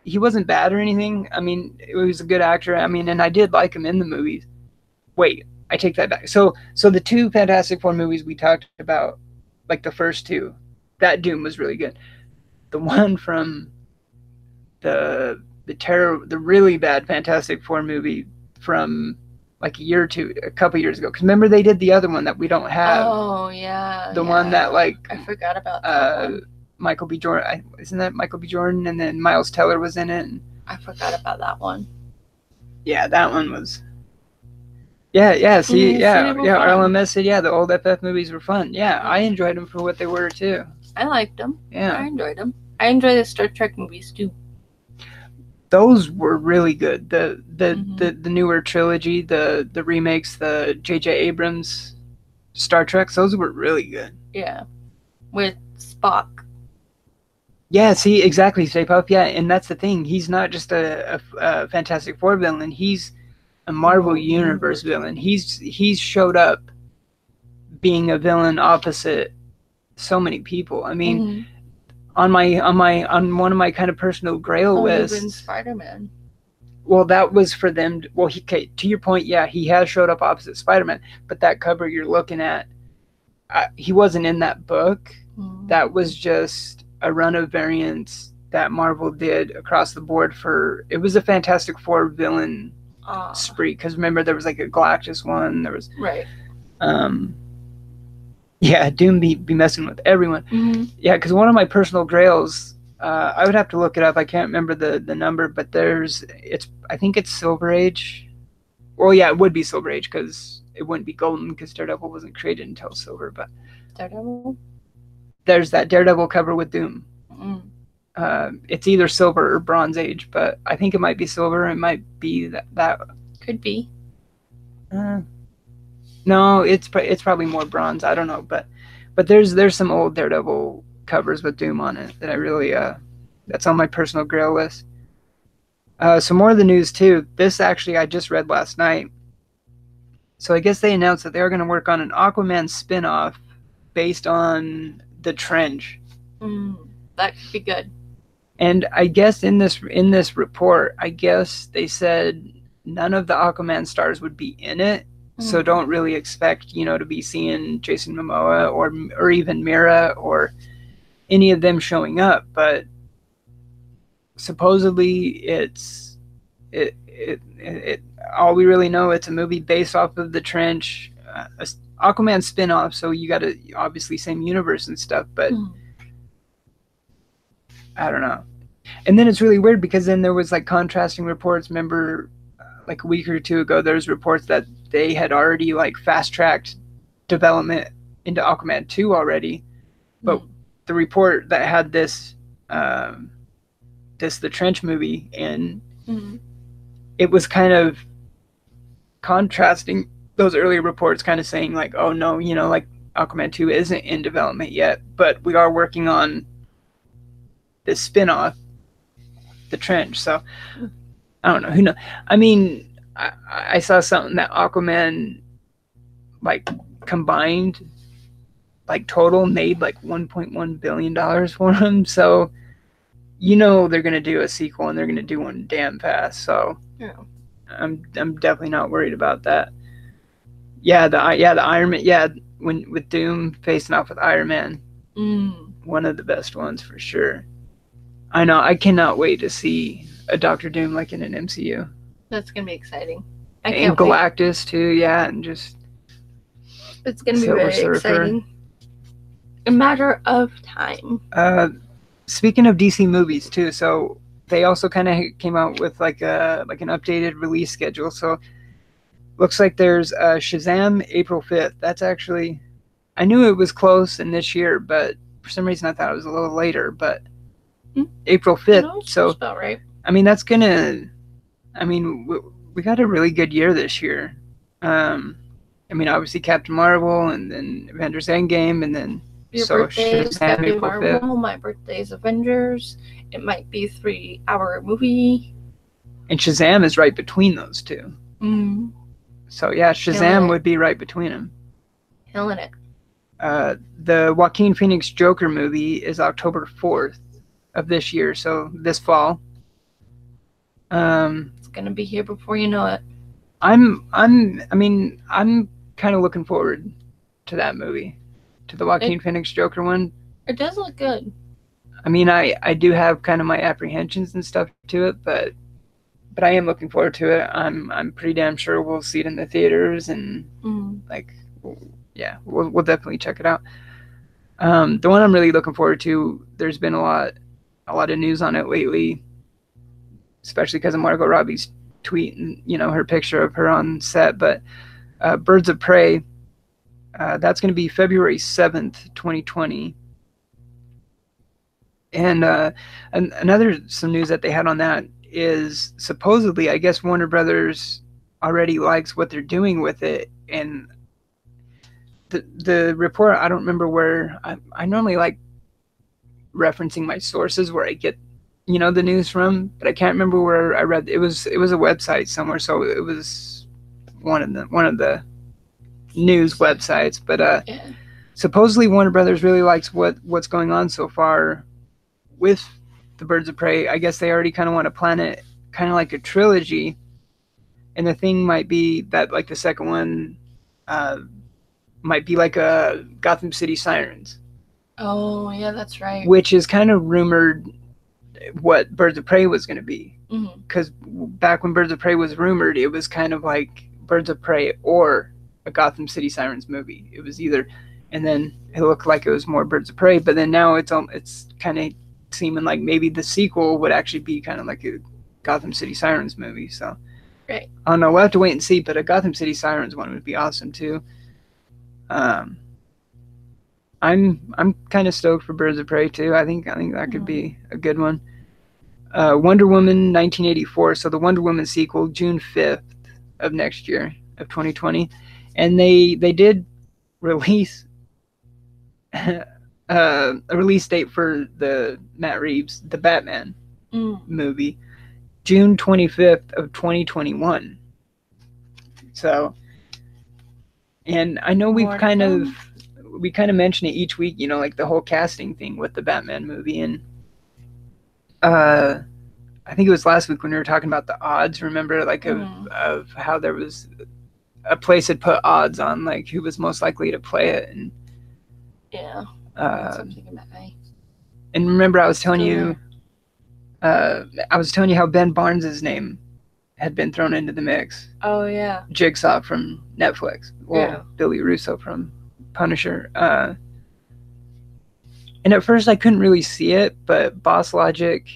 he wasn't bad or anything. I mean, he was a good actor. I mean, and I did like him in the movies. Wait, I take that back. So the two Fantastic Four movies we talked about, like the first two, that Doom was really good. The one from the really bad Fantastic Four movie from like a couple years ago. Because remember they did the other one that we don't have.
Oh yeah.
The one that like
I forgot about that one.
Michael B. Jordan, isn't that Michael B. Jordan? And then Miles Teller was in it.
I forgot about that one.
Yeah, that one was. Yeah. See, RLMS said, the old FF movies were fun. Yeah, I enjoyed them for what they were too.
I liked them.
Yeah,
I enjoyed them. I enjoy the Star Trek movies too.
Those were really good. The newer trilogy, the remakes, the J.J. Abrams Star Treks, those were really good.
Yeah, with Spock.
Yeah, see, exactly, Stay Puft. Yeah, and that's the thing. He's not just a Fantastic Four villain. He's a Marvel Universe villain. He's showed up being a villain opposite so many people. I mean, on one of my kind of personal grail lists,
Spider-Man.
Well, that was for them. To your point, yeah, he has showed up opposite Spider-Man, but that cover you're looking at, he wasn't in that book. That was just a run of variants that Marvel did across the board it was a Fantastic Four villain spree. Because remember, there was like a Galactus one. There was
right.
Yeah, Doom be messing with everyone. Yeah, because one of my personal grails, I would have to look it up. I can't remember the number, but I think it's Silver Age. Well, yeah, it would be Silver Age because it wouldn't be Golden because Daredevil wasn't created until Silver. But
Daredevil.
There's that Daredevil cover with Doom. It's either Silver or Bronze Age, but I think it might be Silver. It might be that.
Could be.
No, it's probably more Bronze. I don't know, but there's some old Daredevil covers with Doom on it that I really that's on my personal grail list. Some more of the news too. This actually I just read last night. So I guess they announced that they're going to work on an Aquaman spin-off based on the Trench.
That could be good.
And I guess in this report, I guess they said none of the Aquaman stars would be in it. So don't really expect, to be seeing Jason Momoa or even Mira or any of them showing up. But supposedly it's all we really know. It's a movie based off of the Trench, Aquaman spin-off. So you got to obviously same universe and stuff, but I don't know. And then it's really weird because then there was like contrasting reports. Remember, like a week or two ago, there was reports that they had already like fast-tracked development into Aquaman 2 already. But the report that had the Trench movie in, it was kind of contrasting those earlier reports, kind of saying like, oh no, like Aquaman 2 isn't in development yet, but we are working on this spin-off, the Trench. So I don't know. Who knows? I mean, I saw something that Aquaman, like combined, like total made like $1.1 billion for him. So they're gonna do a sequel and they're gonna do one damn fast. So yeah, I'm definitely not worried about that. Yeah, the Iron Man. Yeah, with Doom facing off with Iron Man, one of the best ones for sure. I know. I cannot wait to see a Doctor Doom like in an MCU.
That's gonna be exciting.
And Galactus too, yeah, and just
it's gonna be very exciting. A matter of time.
Speaking of DC movies too, so they also kind of came out with like an updated release schedule. So looks like there's Shazam April 5th. That's actually, I knew it was close in this year, but for some reason I thought it was a little later. But April 5th.
No,
so
that's about right.
I mean, that's gonna. I mean, we got a really good year this year. I mean, obviously Captain Marvel, and then Avengers Endgame, and then
your birthday is Captain Marvel. My birthday is Avengers. It might be a 3-hour movie.
And Shazam is right between those two. So yeah, Shazam would be right between them.
Killing it.
The Joaquin Phoenix Joker movie is October 4th of this year, so this fall.
It's gonna be here before you know it.
I'm kind of looking forward to that movie, to the Joaquin Phoenix Joker one.
It does look good.
I mean, I do have kind of my apprehensions and stuff to it, but I am looking forward to it. I'm pretty damn sure we'll see it in the theaters, and like, yeah, we'll definitely check it out. The one I'm really looking forward to, there's been a lot of news on it lately, especially because of Margot Robbie's tweet and her picture of her on set. But Birds of Prey, that's going to be February 7th, 2020. And another some news that they had on that is supposedly, I guess Warner Brothers already likes what they're doing with it, and the report, I don't remember where. I normally like referencing my sources where I get the news from, but I can't remember where I read. It was a website somewhere, so it was one of the news websites. But supposedly Warner Brothers really likes what's going on so far with the Birds of Prey. I guess they already kind of want to plan it kind of like a trilogy, and the thing might be that like the second one might be like a Gotham City Sirens.
Oh yeah, that's right.
Which is kind of rumored what Birds of Prey was going to be, because back when Birds of Prey was rumored, it was kind of like Birds of Prey or a Gotham City Sirens movie. It was either, and then it looked like it was more Birds of Prey, but then now it's kind of seeming like maybe the sequel would actually be kind of like a Gotham City Sirens movie. So
right,
I don't know, we'll have to wait and see, but a Gotham City Sirens one would be awesome too. I'm kind of stoked for Birds of Prey too. I think that could be a good one. Wonder Woman 1984, so the Wonder Woman sequel, June 5th of next year, of 2020, and they did release a release date for the Matt Reeves, the Batman movie, June 25th of 2021. So, and I know we kind of mention it each week, like the whole casting thing with the Batman movie, and I think it was last week when we were talking about the odds, remember, like of how there was a place had put odds on like who was most likely to play it, and
something about me.
And remember I was telling you how Ben Barnes's name had been thrown into the mix.
Oh yeah.
Jigsaw from Netflix. Well, Billy Russo from Punisher. And at first I couldn't really see it, but Boss Logic,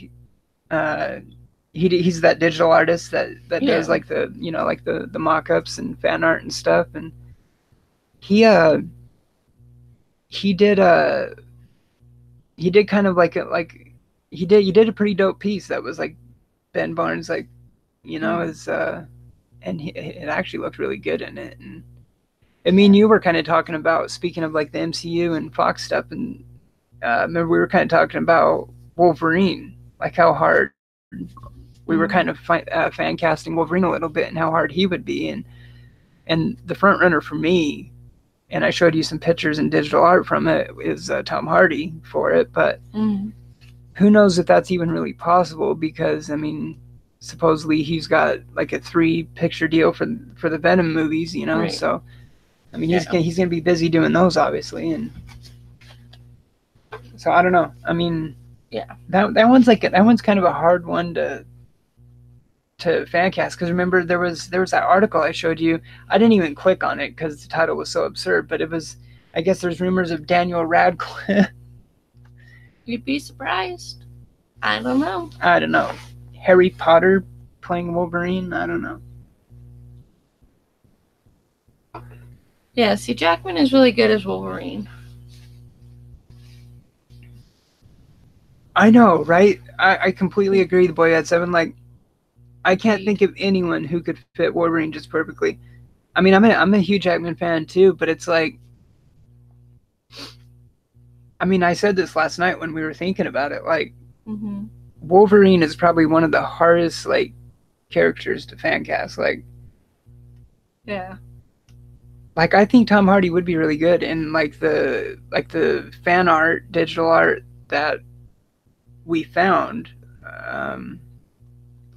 he's that digital artist that does like the like the mock-ups and fan art and stuff, and he did kind of like he did a pretty dope piece that was like Ben Barnes, like is and it actually looked really good in it. And I mean, you were kind of talking about, speaking of like the MCU and Fox stuff, and remember we were kind of talking about Wolverine, like how hard we were kind of fan casting Wolverine a little bit, and how hard he would be, and the front runner for me, and I showed you some pictures and digital art from it, is Tom Hardy for it, but who knows if that's even really possible, because I mean, supposedly he's got like a 3-picture deal for the Venom movies, right. So I mean, he's gonna be busy doing those, obviously, and so I don't know. I mean, that one's kind of a hard one to fan cast, because remember there was that article I showed you. I didn't even click on it because the title was so absurd, but it was, I guess there's rumors of Daniel Radcliffe.
You'd be surprised. I don't know.
Harry Potter playing Wolverine. I don't know.
Yeah, see, Jackman is really good as Wolverine.
I know, right? I completely agree. The Boy Had 7, like, I can't think of anyone who could fit Wolverine just perfectly. I mean, I'm a huge Jackman fan too, but it's like, I mean, I said this last night when we were thinking about it, like, Wolverine is probably one of the hardest, like, characters to fan cast. Like, like, I think Tom Hardy would be really good, and like the fan art, digital art that we found,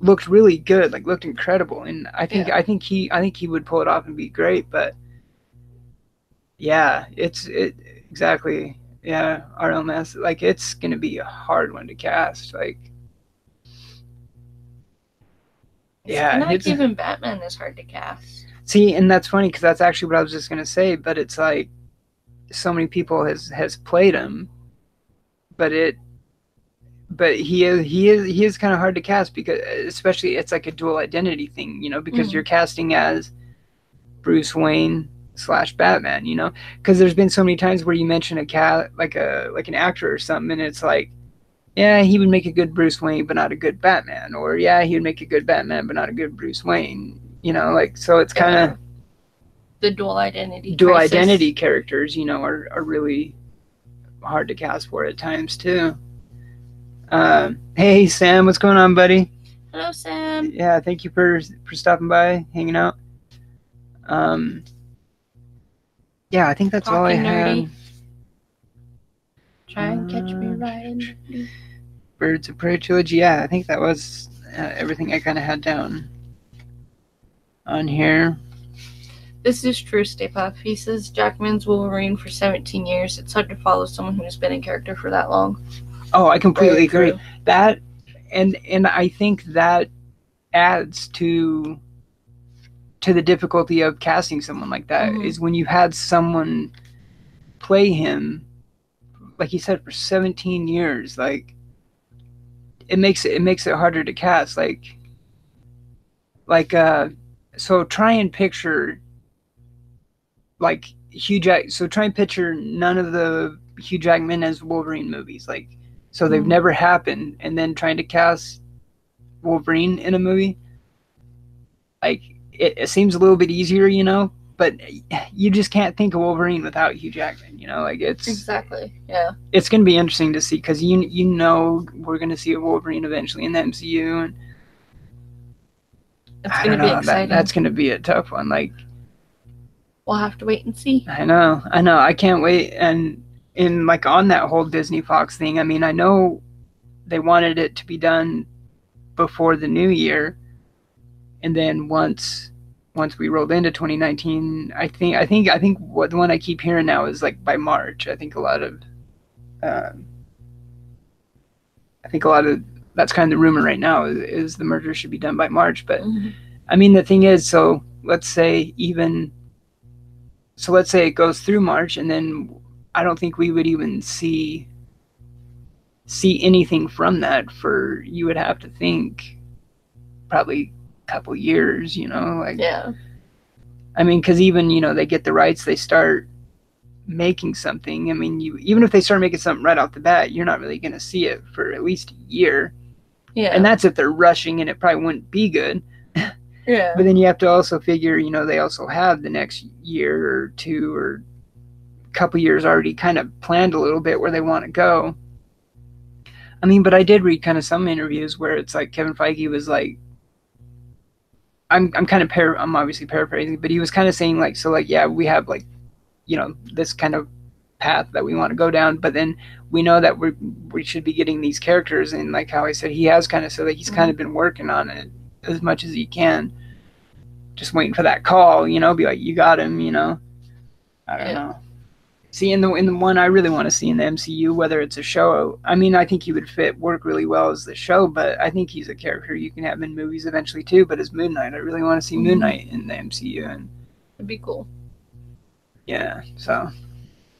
looked really good, like looked incredible, and I think
Yeah.
I think he would pull it off and be great. But yeah, it exactly. Yeah, RLMS, like it's gonna be a hard one to cast. Like,
I
yeah,
feel like even Batman is hard to cast.
see, and that's funny because that's actually what I was just gonna say. But it's like so many people has played him, but he is kind of hard to cast because especially it's like a dual identity thing, because you're casting as Bruce Wayne slash Batman, because there's been so many times where you mention a cat like an actor or something, and it's like, yeah, he would make a good Bruce Wayne, but not a good Batman, or yeah, he would make a good Batman, but not a good Bruce Wayne, like so it's kind of
the dual identity
characters, are really hard to cast for at times too. Hey Sam, what's going on, buddy?
Hello, Sam.
Yeah, thank you for stopping by, hanging out. Yeah, I think that's all I had.
Try and catch me riding.
Birds of Prey trilogy. Yeah, I think that was everything I kind of had down on here.
This is true, Stay Puft. He says Jackman's Wolverine for 17 years. It's hard to follow someone who's been in character for that long.
Oh, I completely agree. That and I think that adds to the difficulty of casting someone like that is when you had someone play him, like you said, for 17 years. Like it makes it harder to cast. So try and picture like so try and picture none of the Hugh Jackman as Wolverine movies, like. So they've never happened, and then trying to cast Wolverine in a movie, like it seems a little bit easier, but you just can't think of Wolverine without Hugh Jackman, like it's
exactly, yeah.
It's gonna be interesting to see because we're gonna see a Wolverine eventually in the MCU, and
it's gonna be exciting.
That's gonna be a tough one. Like
we'll have to wait and see.
I know, I can't wait. And in like on that whole Disney Fox thing, I mean, I know they wanted it to be done before the new year, and then once we rolled into 2019, I think what the one I keep hearing now is like by March. I think a lot of that's kind of the rumor right now is the merger should be done by March. But I mean, the thing is, so let's say it goes through March, and then I don't think we would even see anything from that for, you would have to think, probably a couple years, like.
Yeah.
I mean, because even, they get the rights, they start making something. I mean, even if they start making something right off the bat, you're not really going to see it for at least a year.
Yeah.
And that's if they're rushing, and it probably wouldn't be good.
Yeah.
But then you have to also figure, they also have the next year or two or couple years already kind of planned a little bit where they want to go. I mean, but I did read kind of some interviews where it's like Kevin Feige was like, I'm obviously paraphrasing, but he was kind of saying like, so like, yeah, we have like, this kind of path that we want to go down, but then we know that we should be getting these characters, and like how I said, he has kind of said that he's kind of been working on it as much as he can, just waiting for that call, be like, you got him, I don't know. See, in the one I really want to see in the MCU, whether it's a show, I mean, I think he would work really well as the show, but I think he's a character you can have in movies eventually too. But as Moon Knight, I really want to see Moon Knight in the MCU, and
it'd be cool.
Yeah, so.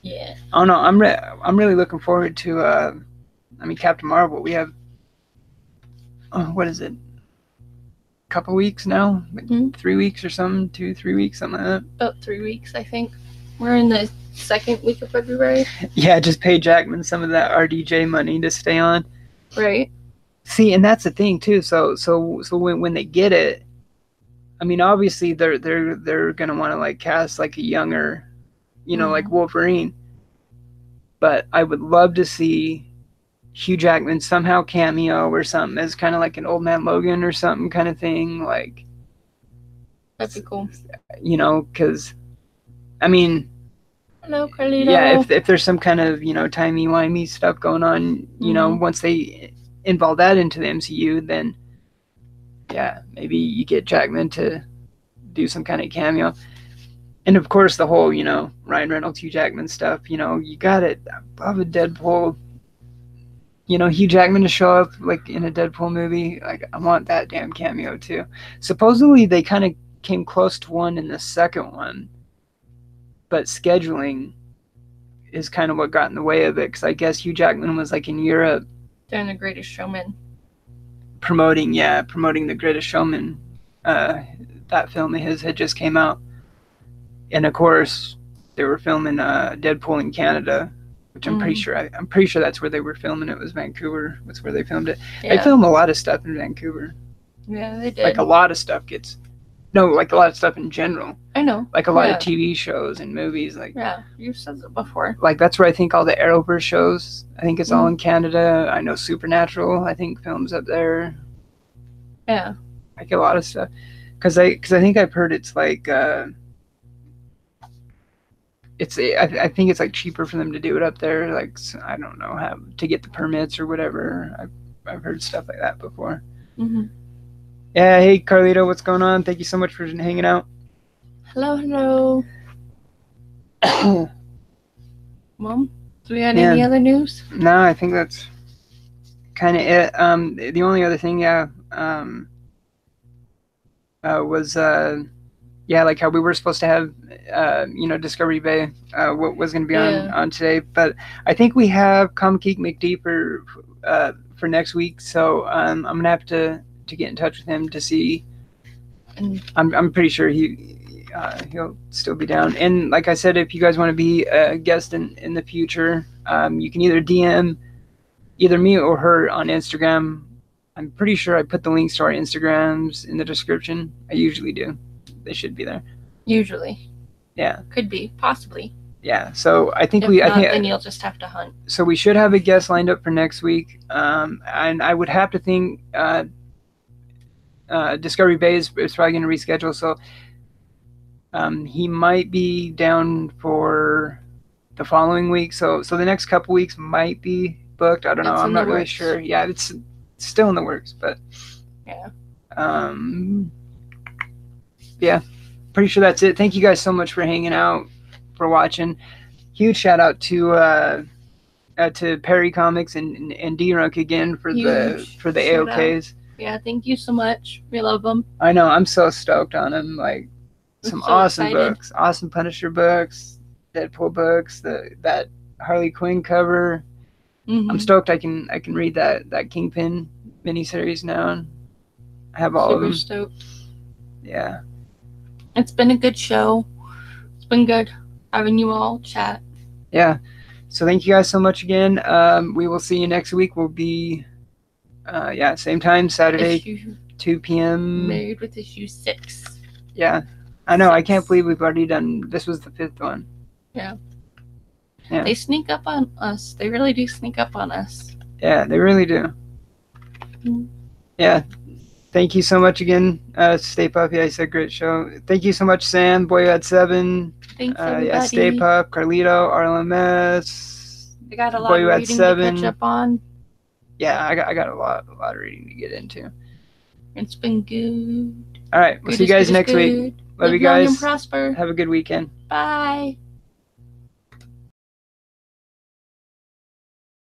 Yeah.
Oh no, I'm really looking forward to. Captain Marvel. We have. What is it? A couple weeks now, like 3 weeks or something, 2-3 weeks, something like that.
About 3 weeks, I think. We're in the second week of February.
Yeah, just pay Jackman some of that RDJ money to stay on.
Right.
See, and that's the thing too. So when they get it, I mean, obviously they're gonna want to like cast like a younger, like Wolverine. But I would love to see Hugh Jackman somehow cameo or something as kind of like an Old Man Logan or something kind of thing. Like,
that'd be cool.
Because, I mean,
hello, Carlito.
Yeah, if there's some kind of, timey-wimey stuff going on, once they involve that into the MCU, then Yeah, maybe you get Jackman to do some kind of cameo. And of course, the whole, Ryan Reynolds, Hugh Jackman stuff, you got it. Above a Deadpool, Hugh Jackman to show up like in a Deadpool movie. Like, I want that damn cameo too. Supposedly, they kind of came close to one in the second one, but scheduling is kind of what got in the way of it. Because I guess Hugh Jackman was like in Europe
during The Greatest Showman,
promoting The Greatest Showman. That film of his had just came out, and of course they were filming Deadpool in Canada, which I'm pretty sure that's where they were filming. It was Vancouver. That's where they filmed it. Yeah. They film a lot of stuff in Vancouver.
Yeah, they did.
Like a lot of stuff like a lot of stuff in general.
I know.
Like a lot of TV shows and movies. Like,
yeah, you've said that before.
Like, that's where I think all the Arrowverse shows, I think it's all in Canada. I know Supernatural, I think, films up there.
Yeah.
Like a lot of stuff. Because I think I've heard it's like, I think it's like cheaper for them to do it up there. Like, I don't know how to get the permits or whatever. I've heard stuff like that before.
Mm-hmm.
Yeah, hey Carlito, what's going on? Thank you so much for hanging out.
Hello. Mom, do we have any other news?
No, I think that's kind of it. The only other thing, was like how we were supposed to have, Discovery Bay, what was going to be on today, but I think we have Comic Geek McD for next week, so I'm gonna have to get in touch with him to see. I'm pretty sure he'll still be down. And like I said, if you guys want to be a guest in the future, you can either DM either me or her on Instagram. I'm pretty sure I put the links to our Instagrams in the description. I usually do. They should be there. Usually. Yeah.
Could be, possibly.
Yeah. So I think
then you'll just have to hunt.
So we should have a guest lined up for next week. And I would have to think Discovery Bay is probably going to reschedule, so he might be down for the following week. So the next couple weeks might be booked. I don't know. I'm not really sure. Yeah, it's still in the works, but
yeah.
Yeah, pretty sure that's it. Thank you guys so much for hanging out, for watching. Huge shout out to Perry Comics and D-Runk again for the AOKs.
Yeah, thank you so much. We love them.
I know. I'm so stoked on them. Like, some awesome books, awesome Punisher books, Deadpool books, that Harley Quinn cover. Mm-hmm. I'm stoked. I can read that Kingpin miniseries now. And I have all of them.
Super stoked.
Yeah.
It's been a good show. It's been good having you all chat.
Yeah. So thank you guys so much again. We will see you next week. We'll be same time, Saturday, 2 p.m.
Married with Issue 6.
Yeah. I know. 6. I can't believe we've already done. This was the 5th one.
Yeah. They sneak up on us. They really do sneak up on us.
Yeah, they really do. Mm-hmm. Yeah. Thank you so much again. Stay puffy. I said great show. Thank you so much, Sam. Boy, you had 7.
Thanks, everybody.
Stay puff. Carlito, RLMS.
I got a lot of reading to catch up on.
Yeah, I got a lot of reading to get into.
It's been good.
All right, we'll see you guys next week. Love you guys.
Prosper.
Have a good weekend.
Bye.